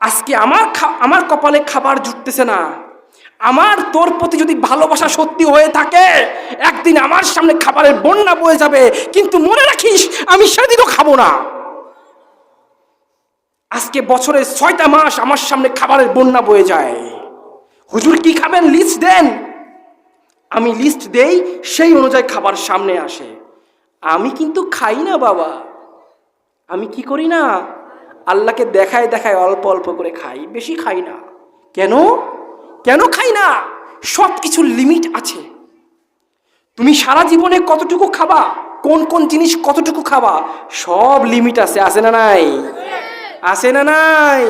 Speaker 1: আজকে আমার কপালে খাবার জুটতেছে না, আমার তোর প্রতি যদি ভালোবাসা সত্যি হয়ে থাকে, একদিন আমার সামনে খাবারের বন্যা বয়ে যাবে, কিন্তু মনে রাখিস আমি সেদিনও খাবো না। আজকে বছরের 6টা মাস আমার সামনে খাবারের বন্যা বয়ে যায়। হুজুর কি খাবেন লিস্ট দেন, আমি লিস্ট দেই, সেই অনুযায়ী খাবার সামনে আসে। আমি কিন্তু খাই না বাবা, আমি কি করি না, আল্লাহকে দেখায় দেখায় অল্প অল্প করে খাই, বেশি খাই না। কেন কেন খাই না? সব কিছুর লিমিট আছে। তুমি সারা জীবনে কতটুকু খাবা, কোন কোন জিনিস কতটুকু খাবা, সব লিমিট আছে। আছে না নাই? আছে না নাই?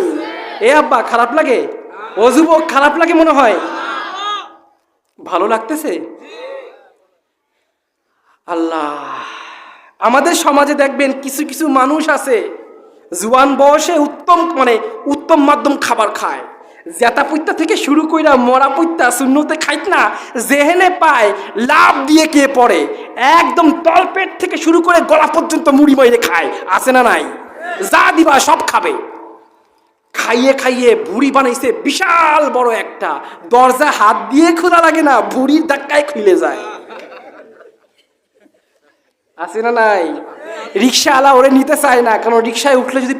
Speaker 1: এ আব্বা খারাপ লাগে? ও যুবক খারাপ লাগে মনে হয়? ভালো লাগতেছে? আল্লাহ, আমাদের সমাজে দেখবেন কিছু কিছু মানুষ আছে জুয়ান বয়সে উত্তম মাধ্যম খাবার খায়। জেতা পুত্তা থেকে শুরু কইরা মরা পুত্তা শূন্যতে খাইত না, যেহেনে পায় লাভ দিয়ে কে পড়ে, একদম তলপেট থেকে শুরু করে গলা পর্যন্ত মুড়ি মাইরে খায়। আছে না নাই? যা দিবা সব খাবে। খাইয়ে খাইয়ে ভুড়ি বানাইছে বিশাল বড় একটা, দরজা হাত দিয়ে খোলা লাগে না, ভুড়ির ধাক্কায় খুলে যায়। আছে না নাই? রিক্সাওয়ালা ওরে নিতে চায় না, কারণ রিক্সায় উঠলে যদি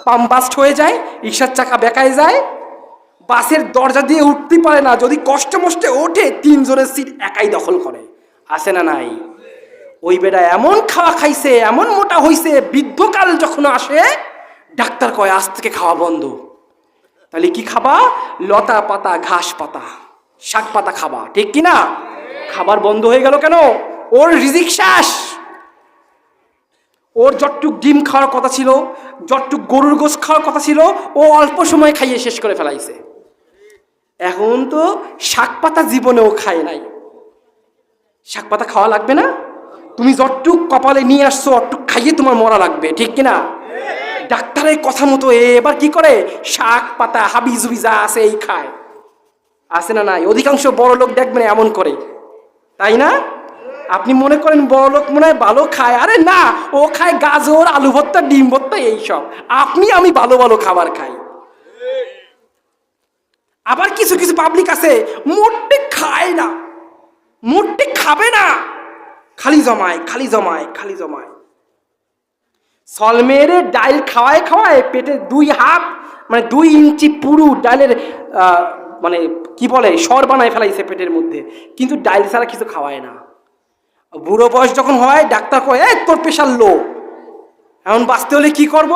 Speaker 1: পাম্প বাস্ট হয়ে যায়, রিক্সার চাকা বেঁকায় যায়, বাসের দরজা দিয়ে উঠতে পারে না, যদি কষ্টে মষ্টে ওঠে 3 জনের সিট একাই দখল করে। আছে না নাই? ওই বেটা এমন খাওয়া খাইছে, এমন মোটা হইছে, বৃদ্ধকাল যখন আসে ডাক্তার কয় আজ থেকে খাওয়া বন্ধ। তাহলে কি খাবা? লতা পাতা, ঘাস পাতা, শাক পাতা খাবা, ঠিক কিনা? খাবার বন্ধ হয়ে গেল কেন? ওর রিজিক শেষ। ওর যতটুক ডিম খাওয়ার কথা ছিল, যতটুক গরুর গোশত খাওয়ার কথা ছিল, ও অল্প সময় খাইয়ে শেষ করে ফেলাইছে। এখন তো শাক পাতা জীবনেও খায় নাই। শাক পাতা খাওয়া লাগবে না? তুমি যতটুক কপালে নিয়ে আসছো অতটুক খাইয়ে তোমার মরা লাগবে, ঠিক কিনা? ডাক্তারের কথা মতো এবার কি করে? শাক পাতা হাবি জুবি যা আছে এই খায়। আছে না নাই? অধিকাংশ বড় লোক দেখবেন এমন করে, তাই না? আপনি মনে করেন বড় লোক মনে হয় ভালো খায়, আরে না, ও খায় গাজর, আলু ভর্তা, ডিম ভর্তা, এইসব। আমি ভালো ভালো খাবার খাই। আবার কিছু কিছু পাবলিক আছে মোটে খায় না, মোটে খাবে না, খালি জমায় খালি জমায় খালি জমায়। সলমেরে ডাইল খাওয়ায় খাওয়ায় পেটে 2 ইঞ্চি পুরু ডাইলের কি বলে সর বানায় ফেলাইছে পেটের মধ্যে, কিন্তু ডাইল ছাড়া কিছু খাওয়ায় না। বুড়ো বয়স যখন হয় ডাক্তার কয় তোর প্রেশার লো, এখন বাঁচতে হলে কি করব?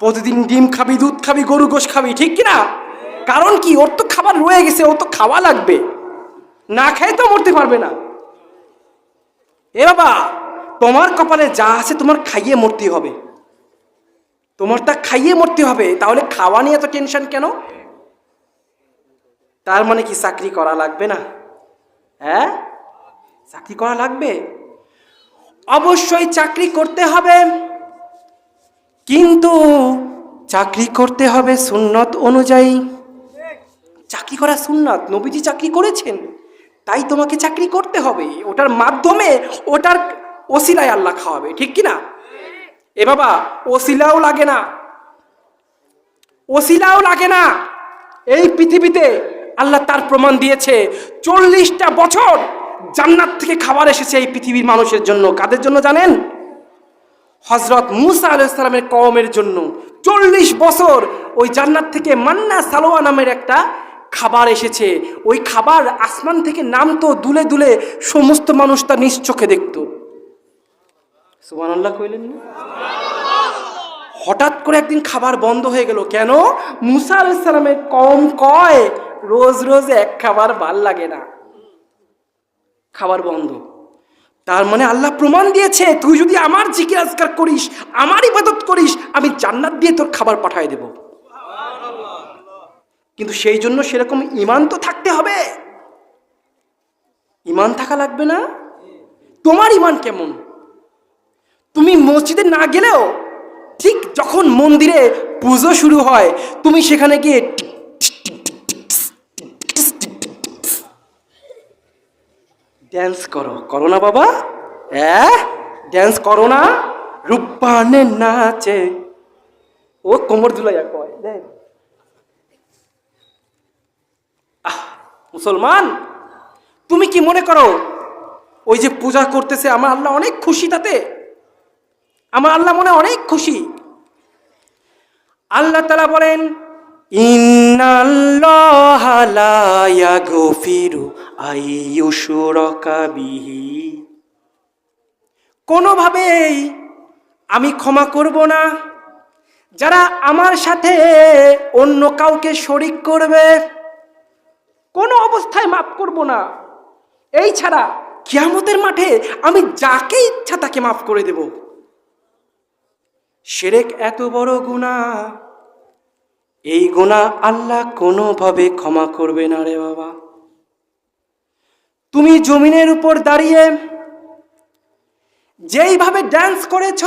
Speaker 1: প্রতিদিন ডিম খাবি, দুধ খাবি, গরু গোশ খাবি, ঠিক কিনা? কারণ কি? ওর তো খাবার রয়ে গেছে, ও তো খাওয়া লাগবে, না খেয়ে তো মরতে পারবে না। এ বাবা, তোমার কপালে যা আছে তোমার খাইয়ে মরতে হবে, তোমার তা খাইয়ে মরতে হবে। তাহলে খাওয়া নিয়ে এত টেনশন কেন? তার মানে কি চাকরি করা লাগবে না? হ্যাঁ, চাকরি করা লাগবে, অবশ্যই চাকরি করতে হবে, কিন্তু চাকরি করতে হবে সুন্নত অনুযায়ী। চাকরি করা সুন্নাত, নবীজি চাকরি করেছেন, তাই তোমাকে চাকরি করতে হবে। ওটার মাধ্যমে, ওটার ওসিলায় আল্লাহ খাওয়াবে, ঠিক কিনা? এ বাবা, ওসিলাও লাগে না, ওসিলাও লাগে না। এই পৃথিবীতে আল্লাহ তার প্রমাণ দিয়েছে। 40টা বছর জান্নাত থেকে খাবার এসেছে এই পৃথিবীর মানুষের জন্য। কাদের জন্য জানেন? হযরত মুসা আলাইহিস সালামের কওমের জন্য 40 বছর ওই জান্নাত থেকে মান্না সালোয়া নামের একটা খাবার এসেছে। ওই খাবার আসমান থেকে নামতো দুলে দুলে, সমস্ত মানুষ তা নিজ চোখে দেখত। সুবহানাল্লাহ কইলেন না? হঠাৎ করে একদিন খাবার বন্ধ হয়ে গেল। কেন? মুসা আলাইহিস সালামের কওম কয় রোজ রোজ এক খাবার ভাল লাগে না, খাবার বন্ধ। তার মানে আল্লাহ প্রমাণ দিয়েছে, তুই যদি আমার জিকির আজকার করিস, আমার ইবাদত করিস, আমি জান্নাত দিয়ে তোর খাবার পাঠিয়ে দেব। কিন্তু সেই জন্য সেরকম ঈমান তো থাকতে হবে। ঈমান থাকা লাগবে না? তোমার ঈমান কেমন? তুমি মসজিদে না গেলেও ঠিক যখন মন্দিরে পুজো শুরু হয়, তুমি সেখানে গিয়ে ড্যান্স করো, করো না বাবা? হ্যাঁ, ড্যান্স করো না? রূপানে নাচে, ও কোমর দুলাইয়া কয় দেখ। মুসলমান, তুমি কি মনে করো ওই যে পূজা করতেছে আমার আল্লাহ অনেক খুশি তাতে? আমার আল্লাহ মনে অনেক খুশি। আল্লাহ তাআলা বলেন, ইন্নাল্লাহা লা ইয়াগফিরু আইয়ুশরাকা বিহি, কোনোভাবেই আমি ক্ষমা করব না যারা আমার সাথে অন্য কাউকে শরীক করবে, কোনো অবস্থায় মাফ করব না। এই ছাড়া কিয়ামতের মাঠে আমি যাকে ইচ্ছা তাকে মাফ করে দেব। শিরক এত বড় গুনাহ, এই গুনাহ আল্লাহ কোনোভাবে ক্ষমা করবে না রে বাবা। তুমি জমিনের উপর দাঁড়িয়ে যেইভাবে ড্যান্স করেছ,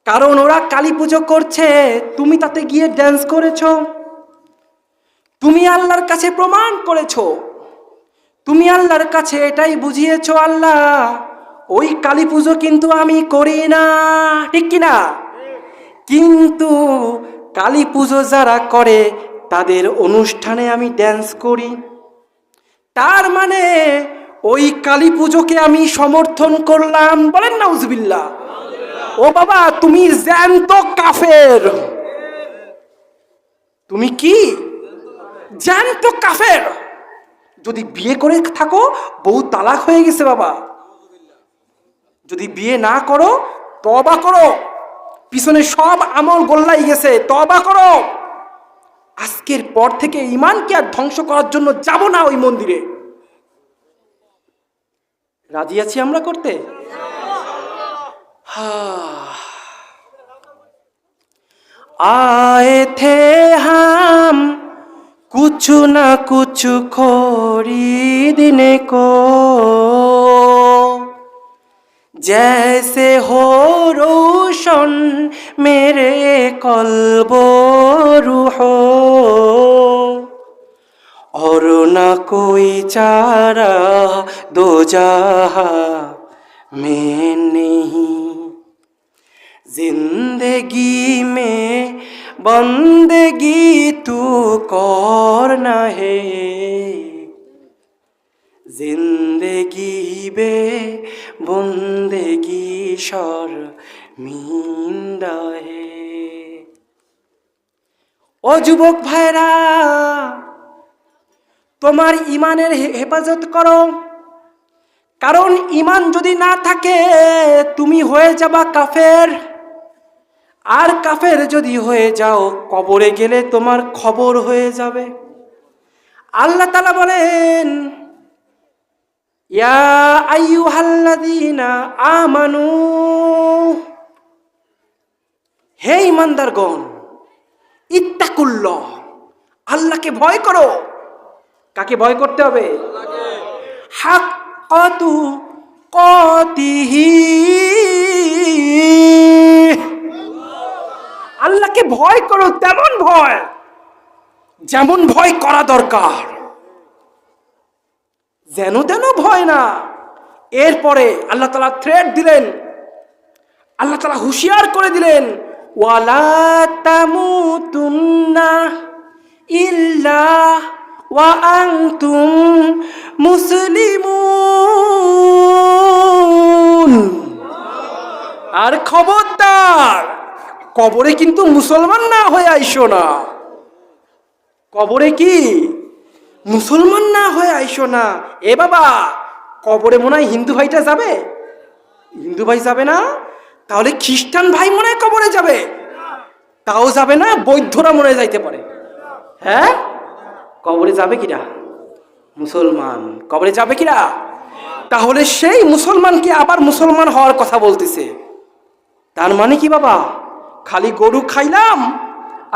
Speaker 1: কারণ ওরা কালী পুজো করছে, তুমি তাতে গিয়ে ড্যান্স করেছ, তুমি আল্লাহর কাছে প্রমাণ করেছ, তুমি আল্লাহর কাছে এটাই বুঝিয়েছ, আল্লাহ ওই কালী পুজো কিন্তু আমি করি না, ঠিক কিনা? কিন্তু কালী পুজো যারা করে তাদের অনুষ্ঠানে আমি ড্যান্স করি, তার মানে ওই কালী পুজোকে আমি সমর্থন করলাম। বলেন নাউজুবিল্লাহ। ও বাবা, তুমি জ্যান্ত কাফের। তুমি কি? জ্যান্ত কাফের। যদি বিয়ে করে থাকো, বউ তালাক হয়ে গেছে বাবা। যদি বিয়ে না করো, তওবা করো, পিছনে সব আমল গোল্লাই গেছে, তওবা করো। আজকের পর থেকে ঈমানকে আর ধ্বংস করার জন্য যাব না ওই মন্দিরে। রাজি আছি আমরা করতে? आए थे हम कुछ न कुछ खरीदने को, जैसे हो रोशन मेरे कल्बो रूहो, और न कोई चारा दो जहां में नहीं, जिंदगी में बंदगी तू करना है, जिंदगी बे बंदगी शर्मिंदा है। ও যুবক ভাইরা, তোমার ঈমানের হেফাজত করো, কারণ ঈমান যদি না থাকে তুমি হয়ে যাবা কাফের। আর কাফের যদি হয়ে যাও, কবরে গেলে তোমার খবর হয়ে যাবে। আল্লাহ তাআলা বলেন, ইয়া আইয়ুহাল্লাযীনা আমানু, হে ঈমানদারগণ, ইত্তাকুল্লাহ, আল্লাহকে ভয় করো। কাকে ভয় করতে হবে? হাক্কা তুকাতিহি, আল্লাহকে ভয় করো তেমন ভয় যেমন ভয় করা দরকার, যেন তেন ভয় না। এরপরে আল্লাহ তাআলা থ্রেট দিলেন, আল্লাহ তাআলা হুঁশিয়ার করে দিলেন, ওয়ালা তামুতুন্না ইল্লা ওয়া আনতুম মুসলিমুন। আর খবরদার, কবরে কিন্তু মুসলমান না হয়ে আইসো না। কবরে কি মুসলমান না হয়ে আইসো না। এ বাবা, কবরে মনে হয় হিন্দু ভাইটা যাবে? হিন্দু ভাই যাবে না? তাহলে খ্রিস্টান ভাই মনে হয় কবরে যাবে? তাও যাবে না, বৌদ্ধরা মনে হয় যাইতে পারে। হ্যাঁ, কবরে যাবে কিনা? মুসলমান কবরে যাবে কিনা? তাহলে সেই মুসলমানকে আবার মুসলমান হওয়ার কথা বলতেছে। তার মানে কি বাবা, খালি গরু খাইলাম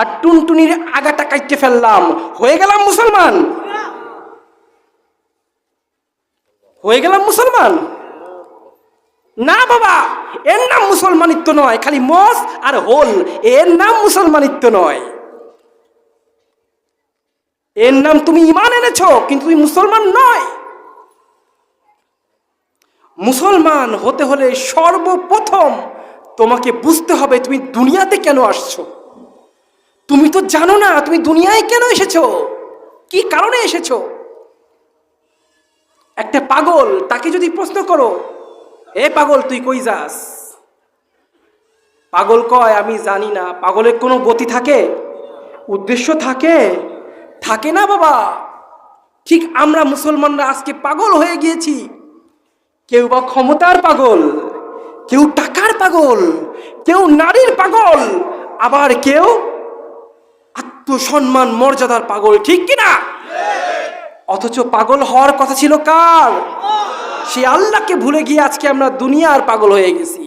Speaker 1: আর টুনটুনির আগাটা কাটতে ফেললাম, হয়ে গেলাম মুসলমান? হয়ে গেলাম মুসলমান? না বাবা, এর নাম মুসলমানিত্ব নয়। খালি মস আর হোল, এর নাম মুসলমানিত্ব নয়। এর নাম তুমি ঈমান এনেছো, কিন্তু তুমি মুসলমান নয়। মুসলমান হতে হলে সর্বপ্রথম তোমাকে বুঝতে হবে তুমি দুনিয়াতে কেন আসছো। তুমি তো জানো না তুমি দুনিয়ায় কেন এসেছো, কি কারণে এসেছো। একটা পাগল, তাকে যদি প্রশ্ন করো, এ পাগল তুই কই যাস, পাগল কয় আমি জানি না। পাগলের কোনো গতি থাকে, উদ্দেশ্য থাকে? থাকে না বাবা। ঠিক আমরা মুসলমানরা আজকে পাগল হয়ে গিয়েছি। কেউ বা ক্ষমতার পাগল, কেউ টাকার পাগল, কেউ নারীর পাগল, আবার কেউ আত্মসম্মান মর্যাদার পাগল, ঠিক কিনা? অথচ পাগল হওয়ার কথা ছিল কার? সে আল্লাহকে ভুলে গিয়ে আজকে আমরা দুনিয়ার পাগল হয়ে গেছি।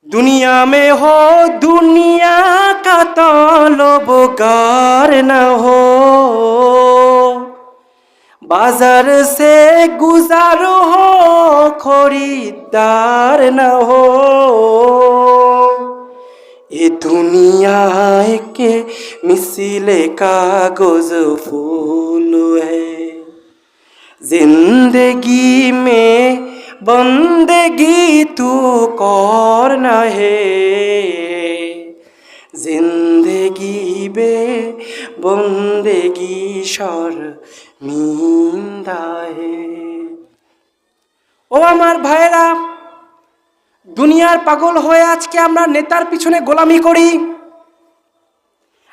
Speaker 1: दुनिया में हो दुनिया का तलबगार न हो, बाजार से गुजार हो खरीदार न हो, ये दुनिया के मिसले कागज फूल है, जिंदगी में बंदगी तू करना है, जिंदगी बे बंदगी शर्मिंदा है। ও আমার ভাইরা, দুনিয়ার পাগল হয়ে আজকে আমরা নেতার পিছনে গোলামি করি,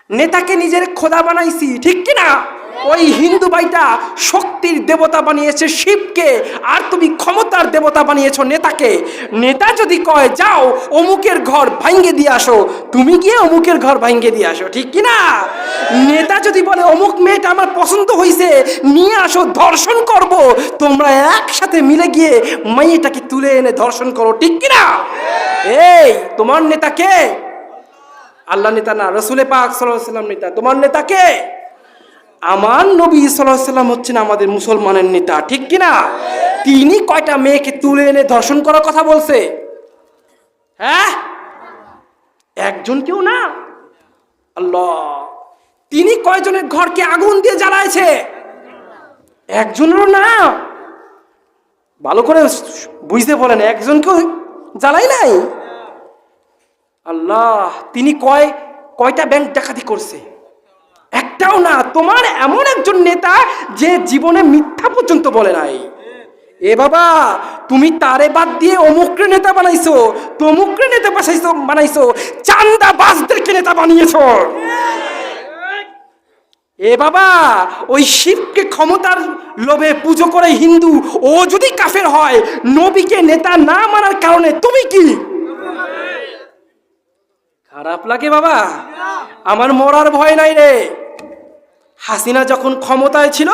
Speaker 1: নেতাকে নিজের খোদা বানাইছি, ঠিক কিনা? ওই হিন্দু ভাইটা শক্তির দেবতা বানিয়েছে শিবকে, আর তুমি ক্ষমতার দেবতা বানিয়েছো নেতাকে। নেতা যদি কয় যাও অমুকের ঘর ভাঙ্গে দিয়ে আসো, তুমি গিয়ে অমুকের ঘর ভাঙ্গে দিয়ে আসো, ঠিক কিনা? নেতা যদি বলে অমুক মেয়েটা আমার পছন্দ হয়েছে, নিয়ে আসো ধর্ষণ করব, তোমরা একসাথে মিলে গিয়ে মেয়েটাকে তুলে এনে ধর্ষণ করো, ঠিক কিনা? এই তোমার নেতা কে? আল্লাহ নেতা না, রসুলে পাক সাল্লাল্লাহু আলাইহি ওয়াসাল্লাম নেতা। তোমার নেতা কে? আমার নবী সাল্লাল্লাহু আলাইহি ওয়াসাল্লাম হচ্ছেন আমাদের মুসলমানের নেতা, ঠিক কিনা? তিনি কয়টা মেয়েকে তুলে এনে ধর্ষণ করার কথা বলছে? হ্যাঁ, একজন কেউ না। আল্লাহ, তিনি কয়জনের ঘরকে আগুন দিয়ে জ্বালাইছে? একজনেরও না। ভালো করে বুঝতে বলেন, একজনকেও জ্বালাই নাই। আল্লাহ, তিনি কয়টা ব্যাংক ডাকাতি করছে? একটাও না। তোমার এমন একজন নেতা যে জীবনে মিথ্যা পর্যন্ত বলে নাই। এ বাবা, তুমি তারে বাদ দিয়ে অমুকরে নেতা বানাইছো, তমুকরে নেতা বানাইছো, চান্দাবাজদেরকে নেতা বানিয়েছো। এ বাবা, ওই শিবকে ক্ষমতার লোভে পুজো করে হিন্দু, ও যদি কাফের হয়, নবীকে নেতা না মানার কারণে তুমি কি? খারাপ লাগে বাবা, আমার মরার ভয় নাই রে। হাসিনা যখন ক্ষমতায় ছিল,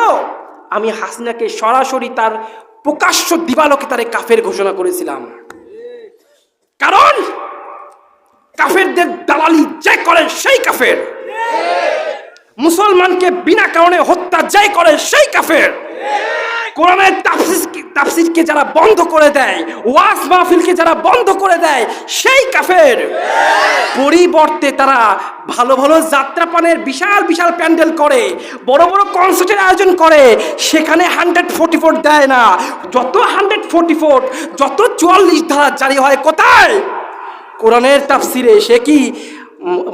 Speaker 1: আমি হাসিনাকে সরাসরি তার প্রকাশ্য দিবালোকে তারে কাফের ঘোষণা করেছিলাম। কারণ কাফেরদের দালালি যে করে সেই কাফের, মুসলমানকে বিনা কারণে হত্যা যে করে সেই কাফের, কোরআনের তাফসীরকে যারা বন্ধ করে দেয়, ওয়াজ মাহফিলকে যারা বন্ধ করে দেয়, সেই কাফের। পরিবর্তে তারা ভালো ভালো যাত্রাপানের বিশাল বিশাল প্যান্ডেল করে, বড় বড় কনসার্টের আয়োজন করে, সেখানে 144 দেয় না। যত 144, যত 44 ধারা জারি হয় কোথায়? কোরআনের তাফসীরে। সে কি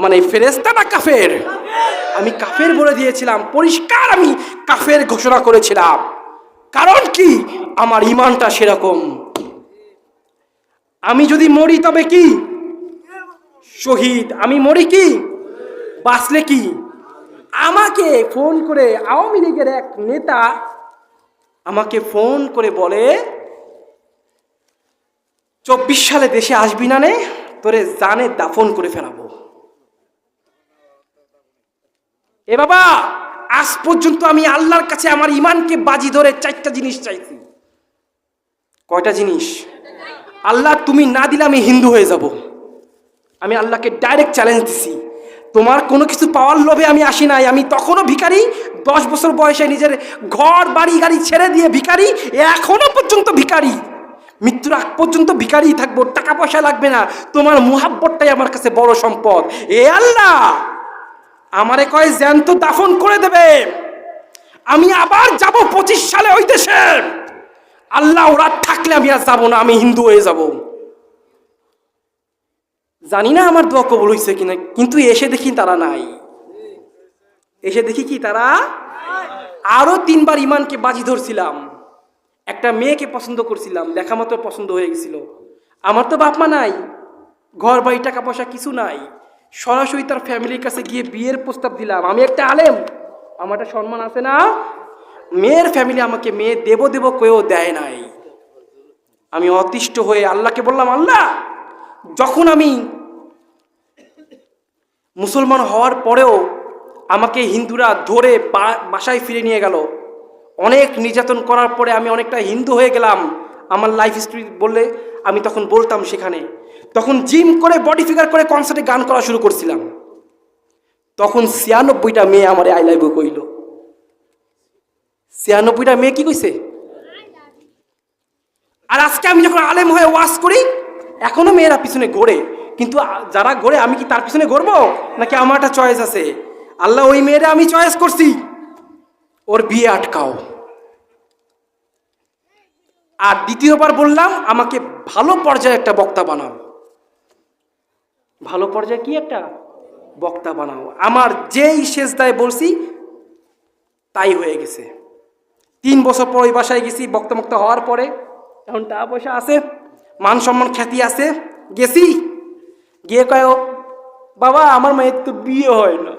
Speaker 1: মানে ফেরেশতা না কাফের? আমি কাফের বলে দিয়েছিলাম, পরিষ্কার আমি কাফের ঘোষণা করেছিলাম। কারণ কি? আমার ঈমানটা সেরকম। আমি যদি মরি তবে কি? শহীদ। আমি মরি কি? বাঁচলে কি? আমাকে ফোন করে আওয়ামী লীগের এক নেতা আমাকে ফোন করে বলে, 24 সালে দেশে আসবি না নে, তোরে জানে দাফন করে ফেলাবো। এ বাবা, আজ পর্যন্ত আমি আল্লাহর কাছে আমার ইমানকে বাজি ধরে 4টা জিনিস চাইছি। কয়টা জিনিস? আল্লাহ তুমি না দিলে আমি হিন্দু হয়ে যাব। আমি আল্লাহকে ডাইরেক্ট চ্যালেঞ্জ দিছি। তোমার কোনো কিছু পাওয়ার লোভে আমি আসি নাই। আমি তখনও ভিখারি, 10 বছর বয়সে নিজের ঘর বাড়ি গাড়ি ছেড়ে দিয়ে ভিখারি, এখনো পর্যন্ত ভিখারি, মৃত্যুর আগ পর্যন্ত ভিখারি থাকবো। টাকা পয়সা লাগবে না, তোমার মুহাব্বতটাই আমার কাছে বড় সম্পদ। এ আল্লাহ, আমারে কয় জ্যান্ত দাফন করে দেবে, আমি আবার যাব 25 সালে ওই দেশে। আল্লাহ ওরা থাকলে আমি আর যাবো না, আমি হিন্দু হয়ে যাব। জানি না আমার দোয়া কবুল হয়েছে কিনা, কিন্তু এসে দেখি তারা নাই। এসে দেখি কি তারা আরো 3 বার ইমানকে বাজি ধরছিলাম। একটা মেয়েকে পছন্দ করছিলাম, দেখা মতো পছন্দ হয়ে গেছিল। আমার তো বাপ মা নাই, ঘর বাড়ি টাকা পয়সা কিছু নাই। সরাসরি তার ফ্যামিলির কাছে গিয়ে বিয়ের প্রস্তাব দিলাম। আমি একটা আলেম, আমার একটা সম্মান আছে না? মেয়ের ফ্যামিলি আমাকে মেয়ে দেব দেব কেউ দেয় নাই। আমি অতিষ্ঠ হয়ে আল্লাহকে বললাম, আল্লাহ, যখন আমি মুসলমান হওয়ার পরেও আমাকে হিন্দুরা ধরে বাসায় ফিরে নিয়ে গেল, অনেক নির্যাতন করার পরে আমি অনেকটা হিন্দু হয়ে গেলাম। আমার লাইফ হিস্ট্রি বললে আমি তখন বলতাম সেখানে। তখন জিম করে বডি ফিগার করে কনসার্টে গান করা শুরু করছিলাম। তখন 96টা মেয়ে আমার আই লাভ ইউ কইল। 96টা মেয়ে কি কইছে? আর আজকে আমি যখন আলেম হয়ে ওয়াজ করি, এখনো মেয়েরা পিছনে ঘোরে। কিন্তু যারা ঘোরে, আমি কি তার পিছনে ঘুরবো নাকি? আমার একটা চয়েস আছে। আল্লাহ ওই মেয়েরা আমি চয়েস করছি, ওর বিয়ে আটকাও। আর দ্বিতীয়বার বললাম, আমাকে ভালো পর্যায়ে একটা বক্তা বানাও। ভালো পর্যায়ে কি একটা বক্তা বানাও। আমার যেই সেজদায় বলছি তাই হয়ে গেছে। 3 বছর পর ওই বাসায় গেছি বক্তা মুক্তা হওয়ার পরে। এখন টাকা পয়সা আছে, মান সম্মান খ্যাতি আছে। গেছি, গিয়ে কয়, বাবা আমার মায়ের তো বিয়ে হয় না।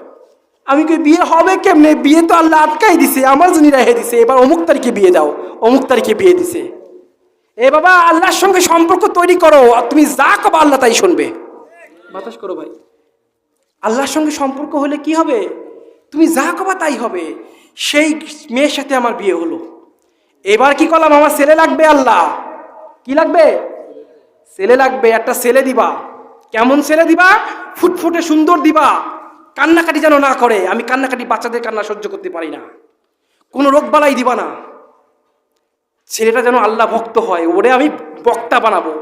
Speaker 1: আমি কই বিয়ে হবে কেমনে? বিয়ে তো আল্লাহ আটকাই দিছে, আমার জন্য রেখে দিছে। এবার অমুক তারিখে বিয়ে দাও, অমুক তারিখে বিয়ে দিছে। এ বাবা, আল্লাহর সঙ্গে সম্পর্ক তৈরি করো, আর তুমি যা কবা আল্লাহ তাই শুনবে। বাতাস করো ভাই। আল্লাহর সঙ্গে সম্পর্ক হলে কি হবে? তুমি যা কবা তাই হবে। সেই মেয়ের সাথে আমার বিয়ে হলো। এবার কি করলাম, আমার ছেলে লাগবে। আল্লাহ কি লাগবে? ছেলে লাগবে। একটা ছেলে দিবা। কেমন ছেলে দিবা? ফুটফুটে সুন্দর দিবা, কান্নাকাটি যেন না করে। আমি কান্নাকাটি, বাচ্চাদের কান্না সহ্য করতে পারি না। কোনো রোগ বালাই দিবা না। ছেলেটা যেন আল্লাহ ভক্ত হয়, ওরে আমি বক্তা বানাবো।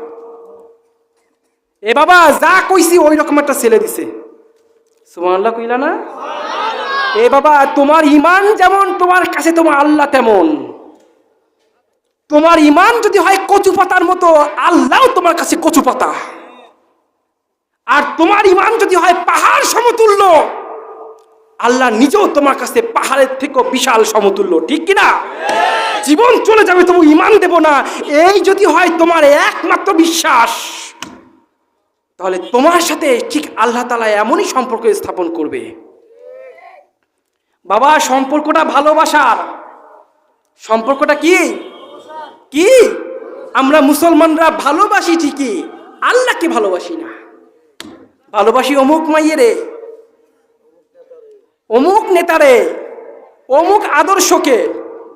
Speaker 1: এ বাবা, যা কইছি ওই রকম একটা ছেলে দিছে। সুবহানাল্লাহ কইলা না? এ বাবা, তোমার ইমান যেমন, তোমার কাছে তোমার আল্লাহ তেমন। তোমার ইমান যদি হয় কচু পাতার মতো, আল্লাহ তোমার কাছে কচু পাতা। আর তোমার ইমান যদি হয় পাহাড় সমতুল্য, আল্লাহ নিজেও তোমার কাছে পাহাড়ের থেকেও বিশাল সমতুল্য। ঠিক কিনা? জীবন চলে যাবে তবু ইমান দেব না, এই যদি হয় তোমার একমাত্র বিশ্বাস, তাহলে তোমার সাথে ঠিক আল্লাহ তাআলা এমনই সম্পর্ক স্থাপন করবে। বাবা, সম্পর্কটা ভালোবাসার। সম্পর্কটা কি কি? আমরা মুসলমানরা ভালোবাসি ঠিকই, আল্লাহকে ভালোবাসি না। ভালোবাসি অমুক মাইয়েরে, অমুক নেতারে, অমুক আদর্শকে।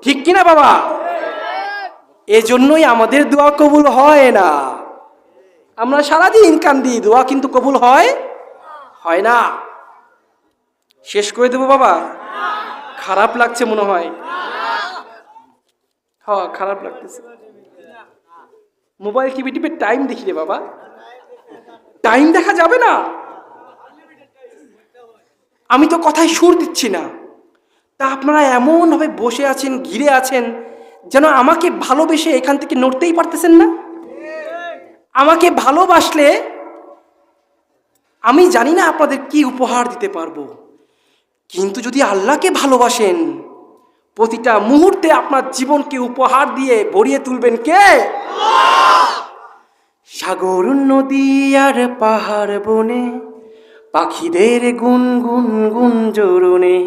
Speaker 1: ঠিক কিনা বাবা? এজন্যই আমাদের দোয়া কবুল হয় না। আমরা সারাদিন কান্দি, দোয়া কিন্তু কবুল হয় না। শেষ করে দেবো বাবা? খারাপ লাগছে মনে হয়। হ্যাঁ, খারাপ লাগতেছে। মোবাইল টিপে টিপে টাইম দেখি রে বাবা, টাইম দেখা যাবে না। আমি তো কথায় সুর দিচ্ছি না, তা আপনারা এমন ভাবে বসে আছেন, ঘিরে আছেন, যেন আমাকে ভালোবেসে এখান থেকে নড়তেই পারতেছেন না। আমাকে ভালোবাসলে আমি জানি না আপনাদের কি উপহার দিতে পারবো, কিন্তু যদি আল্লাহকে ভালোবাসেন, প্রতিটা মুহূর্তে আপনার জীবনকে উপহার দিয়ে ভরিয়ে তুলবেন কে? সাগর নদী আর পাহাড় বনে, পাখিদের গুন গুন গুন জোরনে।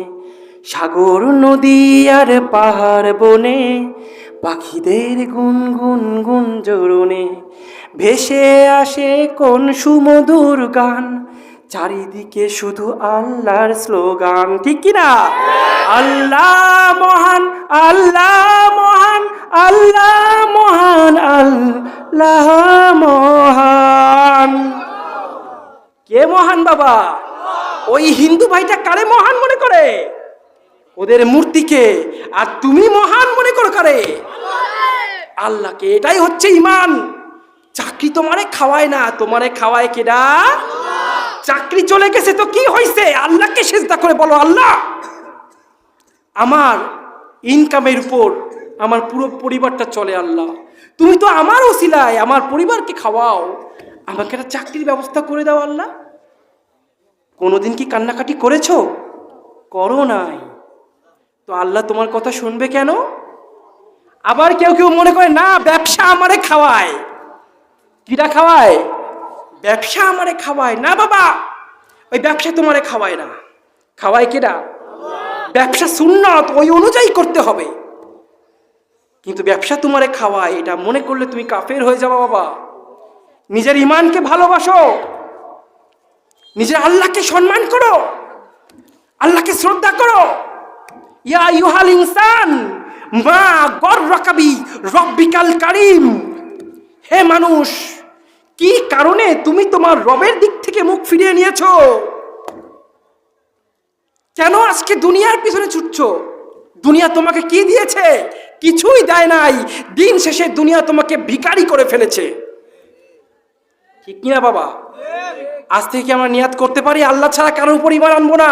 Speaker 1: সাগর নদী আর পাহাড় বনে, পাখিদের গুন গুন গুন জোরনে। ভেসে আসে কোন সুমধুর গান, চারিদিকে শুধু আল্লাহর স্লোগান, ঠিক কিনা? আল্লাহ মহান, আল্লাহ মহান, আল্লাহ মহান, আল্লাহ মহান। কে মহান বাবা? ওই হিন্দু ভাইটা কারে মহান মনে করে? ওদের মূর্তিকে। আর তুমি মহান মনে করো কারে? আল্লাহকে। এটাই হচ্ছে ঈমান। চাকরি তোমারে খাওয়ায় না, তোমারে খাওয়ায় কেডা? চাকরি চলে গেছে তো কি হয়েছে? আল্লাহকে সিজদা করে বলো, আল্লাহ আমার ইনকামের উপর আমার পুরো পরিবারটা চলে, আল্লাহ তুমি তো আমার ওসিলায় আমার পরিবারকে খাওয়াও, আমাকে একটা চাকরির ব্যবস্থা করে দাও আল্লাহ। কোনোদিন কি কান্নাকাটি করেছো? করো নাই তো আল্লাহ তোমার কথা শুনবে কেন? আবার কেউ কেউ মনে করে না ব্যবসা আমারে খাওয়ায়। কিরা খাওয়ায়? ব্যবসা আমারে খাওয়ায় না বাবা, ওই ব্যবসা তোমারে খাওয়ায় না। খাওয়ায় কিরা? ব্যবসা সুন্নাত, ওই অনুযায়ী করতে হবে। কিন্তু ব্যবসা তোমারে খাওয়ায়, এটা মনে করলে তুমি কাফের হয়ে যাবে বাবা। নিজের ঈমানকে ভালোবাসো, নিজের আল্লাহকে সম্মান করো, আল্লাহকে শ্রদ্ধা করো। ইয়া আইয়ুহাল ইনসান মা গররাকা বি রব্বিকাল কারীম। হে মানুষ, কি কারণে তুমি তোমার রবের দিক থেকে মুখ ফিরিয়ে নিয়েছো? কেন আজকে দুনিয়ার পিছনে ছুটছো? দুনিয়া তোমাকে কি দিয়েছে? কিছুই দেয় নাই। দিন শেষে দুনিয়া তোমাকে ভিখারি করে ফেলেছে, ঠিক কিনা বাবা? আজ থেকে আমরা নিয়াত করতে পারি আল্লাহ ছাড়া কারোর উপর ঈমান আনবো না।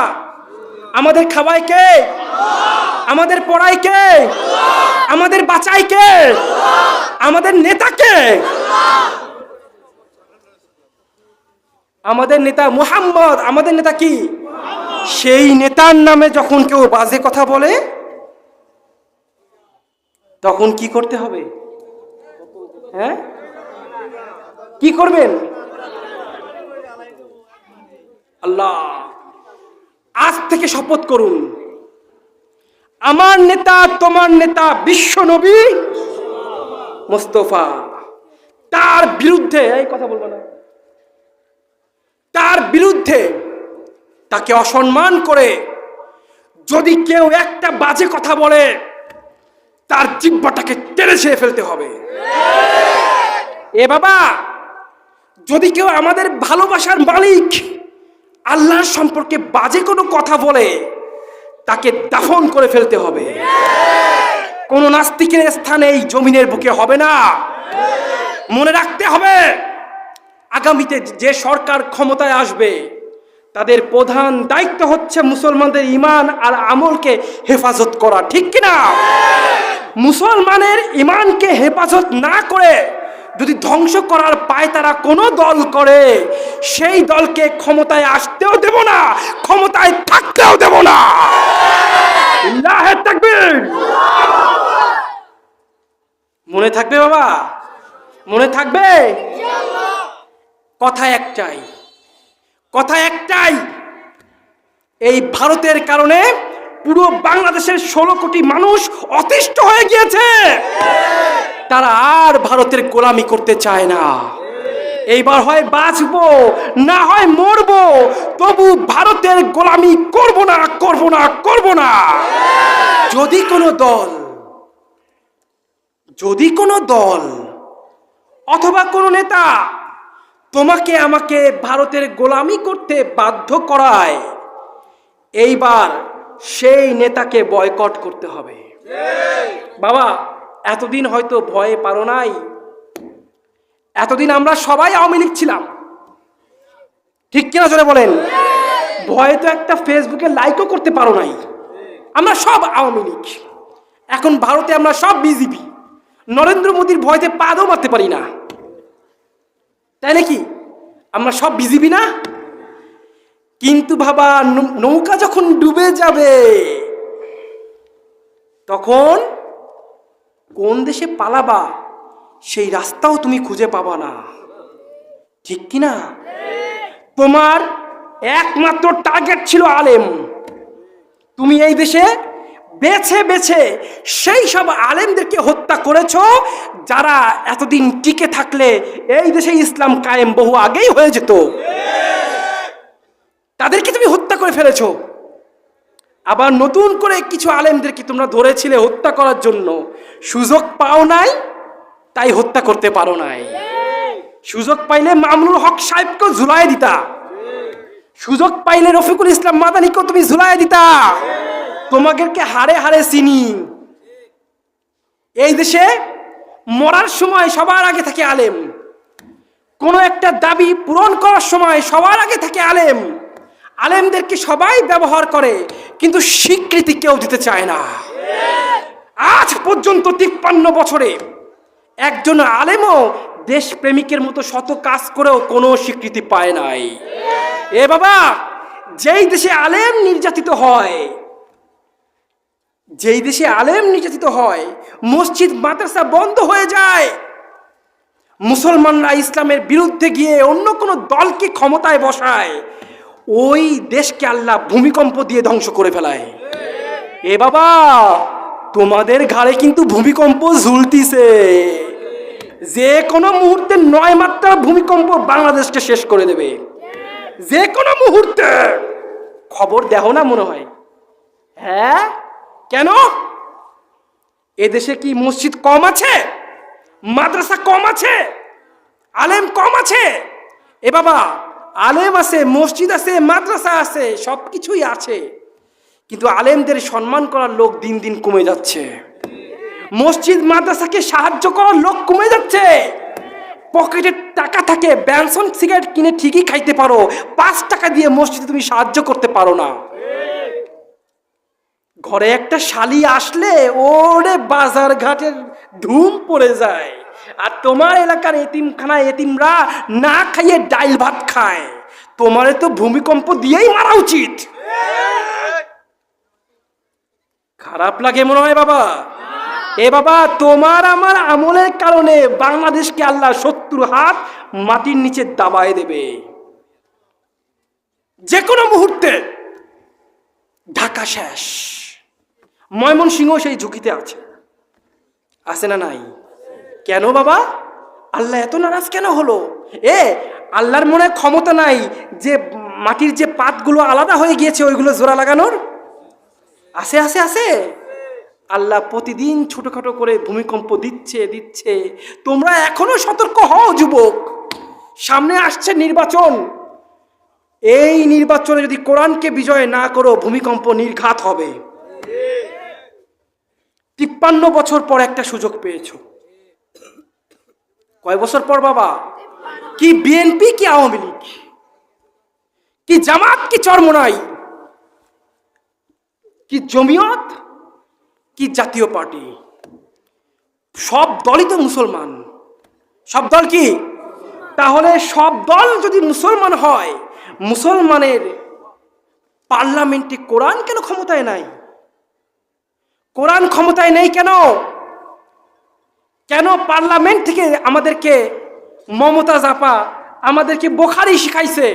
Speaker 1: আমাদের খাওয়ায় কে? আমাদের পড়ায় কে? আমাদের বাঁচায় কে? আমাদের নেতা কে? আমাদের নেতা মুহাম্মদ। আমাদের নেতা কি? সেই নেতার নামে যখন কেউ বাজে কথা বলে তখন কি করতে হবে? হ্যাঁ, কি করবেন? আল্লাহ আজ থেকে শপথ করুন, আমার নেতা তোমার নেতা বিশ্ব নবী মুস্তাফা, তার বিরুদ্ধে এই কথা বলবো না, তার বিরুদ্ধে তাকে অসম্মান করে যদি কেউ একটা বাজে কথা বলে তার জিহ্বাটাকে টেনে ছিঁড়ে ফেলতে হবে। এ বাবা, যদি কেউ আমাদের ভালোবাসার মালিক আল্লাহর সম্পর্কে বাজে কোনো কথা বলে তাকে দাফন করে ফেলতে হবে। কোন নাস্তিকের স্থান এই জমিনের বুকে হবে না। মনে রাখতে হবে, আগামীতে যে সরকার ক্ষমতায় আসবে তাদের প্রধান দায়িত্ব হচ্ছে মুসলমানদের ঈমান আর আমলকে হেফাজত করা, ঠিক কিনা? মুসলমানের ঈমানকে হেফাজত না করে যদি ধ্বংস করার পায়তারা কোনো দল করে, সেই দলকে ক্ষমতায় আসতেও দেব না, ক্ষমতায় থাকতেও দেব না। আল্লাহু তাকবীর। মনে থাকবে বাবা, মনে থাকবে। কথা একটাই, কথা একটাই, এই ভারতের কারণে পুরো বাংলাদেশের 16 কোটি মানুষ অতিষ্ঠ হয়ে গিয়েছে। তারা আর ভারতের গোলামি করতে চায় না। এইবার হয় বাঁচবো না হয় মরবো, তবু ভারতের গোলামি করব না, করব না, করব না। যদি কোনো দল অথবা কোনো নেতা তোমাকে আমাকে ভারতের গোলামি করতে বাধ্য করায়, এইবার সেই নেতাকে বয়কট করতে হবে। বাবা, এতদিন হয়তো ভয়ে পারো নাই। এতদিন আমরা সবাই আওয়ামী লীগ ছিলাম, ঠিক কিনা জোরে বলেন? ভয়ে তো একটা ফেসবুকে লাইকও করতে পারো নাই। আমরা সব আওয়ামী লীগ। এখন ভারতে আমরা সব বিজেপি। নরেন্দ্র মোদীর ভয়তে পাদও মারতে পারি না, তাই নাকি? আমরা সব বিজেপি না? কিন্তু বাবা, নৌকা যখন ডুবে যাবে তখন কোন দেশে পালাবা সেই রাস্তাও তুমি খুঁজে পাবা না, ঠিক কিনা? তোমার একমাত্র টার্গেট ছিল আলেম। তুমি এই দেশে বেছে বেছে সেই সব আলেমদেরকে হত্যা করেছো যারা এতদিন টিকে থাকলে এই দেশে ইসলাম কায়েম বহু আগেই হয়ে যেত। তাদেরকে তুমি হত্যা করে ফেলেছো। আবার নতুন করে কিছু আলেমদেরকে তোমরা ধরেছিলে হত্যা করার জন্য, সুযোগ পাও নাই তাই হত্যা করতে পারো নাই। সুযোগ পাইলে মামুনুল হক সাহেবকে ঝুলাই দিতা, সুযোগ পাইলে রফিকুল ইসলাম মাদানিকেও তুমি ঝুলাই দিতা। তোমাদেরকে হারে হারে চিনি। এই দেশে মরার সময় সবার আগে থাকে আলেম, কোনো একটা দাবি পূরণ করার সময় সবার আগে থাকে আলেম। আলেমদেরকে সবাই ব্যবহার করে, কিন্তু স্বীকৃতি কেউ দিতে চায় না। আজ পর্যন্ত 53 বছরে একজন আলেমও দেশপ্রেমিকের মতো শত কাজ করেও কোনো স্বীকৃতি পায় নাই। এ বাবা, যেই দেশে আলেম নির্যাতিত হয়, যেই দেশে আলেম নির্যাতিত হয়, মসজিদ মাদ্রাসা বন্ধ হয়ে যায়, মুসলমানরা ইসলামের বিরুদ্ধে গিয়ে অন্য কোনো দলকে ক্ষমতায় বসায়, ওই দেশকে আল্লাহ ভূমিকম্প দিয়ে ধ্বংস করে ফেলায়। এ বাবা, তোমাদের ঘাড়ে কিন্তু ভূমিকম্প ঝুলতিছে। যে কোনো মুহূর্তে 9 মাত্রার ভূমিকম্প বাংলাদেশকে শেষ করে দেবে, যে কোনো মুহূর্তে। খবর দেখো না মনে হয়? হ্যাঁ, কেন? এদেশে কি মসজিদ কম আছে, মাদ্রাসা কম আছে, আলেম কম আছে? এ বাবা, আলেম আছে, মসজিদ আছে, মাদ্রাসা আছে, সবকিছুই আছে, কিন্তু আলেমদের সম্মান করার লোক দিন দিন কমে যাচ্ছে। মসজিদ মাদ্রাসাকে সাহায্য করার লোক কমে যাচ্ছে। পকেটে টাকা থাকে, ব্যানসন সিগারেট কিনে ঠিকই খাইতে পারো, 5 টাকা দিয়ে মসজিদে তুমি সাহায্য করতে পারো না। ঘরে একটা শালি আসলে ওরে বাজার ঘাটের ধুম পড়ে যায়, আর তোমার এলাকার এতিমখানায় এতিমরা না খাইয়ে ডাইল ভাত খায়। তোমারে তো ভূমিকম্প দিয়েই মারা উচিত। খারাপ লাগে মনে হয় বাবা? এ বাবা, তোমার আমার আমলের কারণে বাংলাদেশকে আল্লাহ 70 হাত মাটির নিচে দাবায় দেবে যে কোনো মুহূর্তে। ঢাকা শেষ, ময়মনসিংহ সেই ঝুঁকিতে আছে, আছে না নাই? কেন বাবা, আল্লাহ এত নারাজ কেন হলো? আল্লাহর মনে ক্ষমতা নাই যে মাটির যে পাতগুলো আলাদা হয়ে গিয়েছে ওইগুলো জোড়া লাগানোর? আছে আছে আছে। আল্লাহ প্রতিদিন ছোটখাটো করে ভূমিকম্প দিচ্ছে দিচ্ছে। তোমরা এখনো সতর্ক হও যুবক, সামনে আসছে নির্বাচন। এই নির্বাচনে যদি কোরআনকে বিজয় না করো, ভূমিকম্প নির্ঘাত হবে। 53 বছর পর একটা সুযোগ পেয়েছো। কয় বছর পর বাবা? কি বিএনপি, কি আওয়ামী লীগ, কি জামাত, কি চরমোনাই, কি জমিয়ত, কি জাতীয় পার্টি, সব দলই তো মুসলমান। সব দল কি? তাহলে সব দল যদি মুসলমান হয়, মুসলমানের পার্লামেন্টে কোরআন কেন ক্ষমতায় নাই? কোরআন ক্ষমতায় নেই কেন? কেন পার্লামেন্ট থেকে আমাদেরকে মমতাজ আপা আমাদেরকে বুখারী শিখাইছে,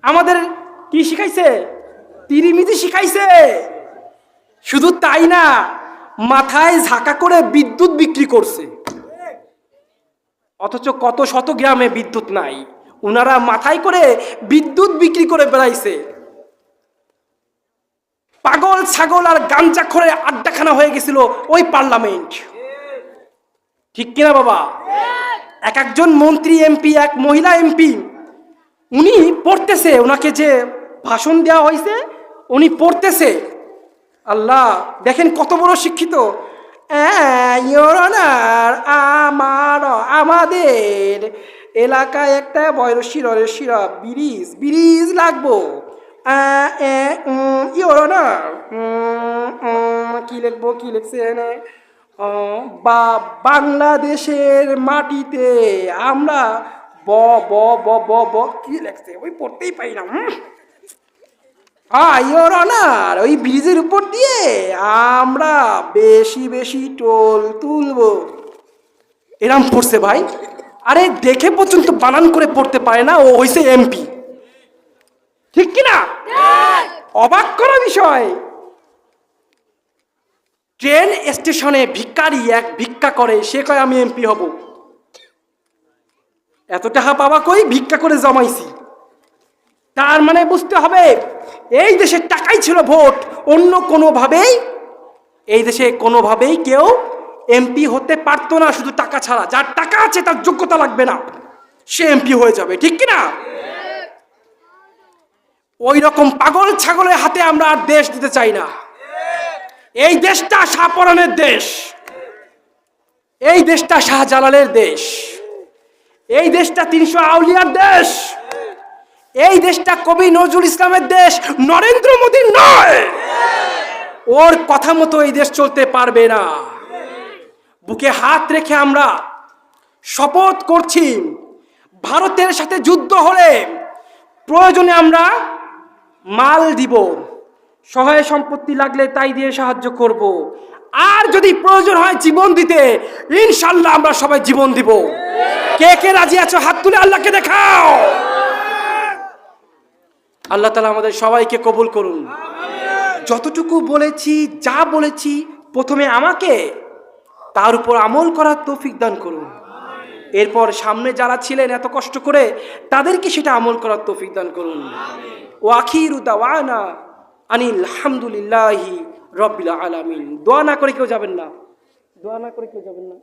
Speaker 1: আমাদের কি শিখাইছে? তিরমিজি শিখাইছে। শুধু তাই না, মাথায় ঝাঁকা করে বিদ্যুৎ বিক্রি করছে। অথচ কত শত গ্রামে বিদ্যুৎ নাই, উনারা মাথায় করে বিদ্যুৎ বিক্রি করে বেড়াইছে। পাগল ছাগল আর গাঞ্জাখোরের আড্ডাখানা হয়ে গেছিল ওই পার্লামেন্ট। ঠিক কিনা বাবা? এক একজন মন্ত্রী, এমপি, এক মহিলা এমপি, উনি পড়তেছে, ওনাকে যে ভাষণ দেওয়া হয়েছে উনি পড়তেছে। আল্লাহ, দেখেন কত বড় শিক্ষিত। আমাদের এলাকায় একটা বয়সীরা ব্রিজ লাগবো। কি লিখবো, কি লিখছে? বা বাংলাদেশের মাটিতে আমরা ব ব ব ব ব কি লিখছে ওই পড়তেই পাই না। ওই ব্রিজের উপর দিয়ে আমরা বেশি বেশি টোল তুলবো, এরম পড়ছে ভাই। আরে দেখে পর্যন্ত বানান করে পড়তে পারে না, ও হইছে এমপি। ঠিক কিনা? অবাক করা বিষয়। ট্রেন স্টেশনে ভিখারি এক ভিক্ষা করে, সে কয় আমি এমপি হব। এত টাকা পাবা কই, ভিক্ষা করে জমাইছি। তার মানে বুঝতে হবে এই দেশের টাকাই ছিল ভোট, অন্য কোনোভাবেই এই দেশে কোনোভাবেই কেউ এমপি হতে পারতো না, শুধু টাকা ছাড়া। যার টাকা আছে তার যোগ্যতা লাগবে না, সে এমপি হয়ে যাবে, ঠিক কিনা? ওই রকম পাগল ছাগলের হাতে আমরা আর দেশ দিতে চাই না। এই দেশটা শাহপরানের দেশ, এই দেশটা শাহজালালের দেশ, এই দেশটা ৩০০ আউলিয়ার দেশ, এই দেশটা কবি নজরুল ইসলামের দেশ, নরেন্দ্র মোদীর নয়। ওর কথা মতো এই দেশ চলতে পারবে না। বুকে হাত রেখে আমরা শপথ করছি, ভারতের সাথে যুদ্ধ হলে প্রয়োজনে আমরা মাল দিব, সহায় সম্পত্তি লাগলে তাই দিয়ে সাহায্য করব, আর যদি প্রয়োজন হয় জীবন দিতে, ইনশাল্লাহ আমরা সবাই জীবন দিব। কে কে রাজি আছো হাত তুলে আল্লাহকে দেখাও। আল্লাহ তাআলা আমাদের সবাইকে কবুল করুন। যতটুকু বলেছি, যা বলেছি, প্রথমে আমাকে তার উপর আমল করার তৌফিক দান করুন। এরপর সামনে যারা ছিলেন এত কষ্ট করে, তাদেরকে সেটা আমল করার তৌফিক দান করুন। ওয়া আখিরু দাওয়ানা আনিল হামদুলিল্লাহি রাব্বিল আলামিন। দোয়া না করে কেউ যাবেন না, দোয়া না করে কেউ যাবেন না।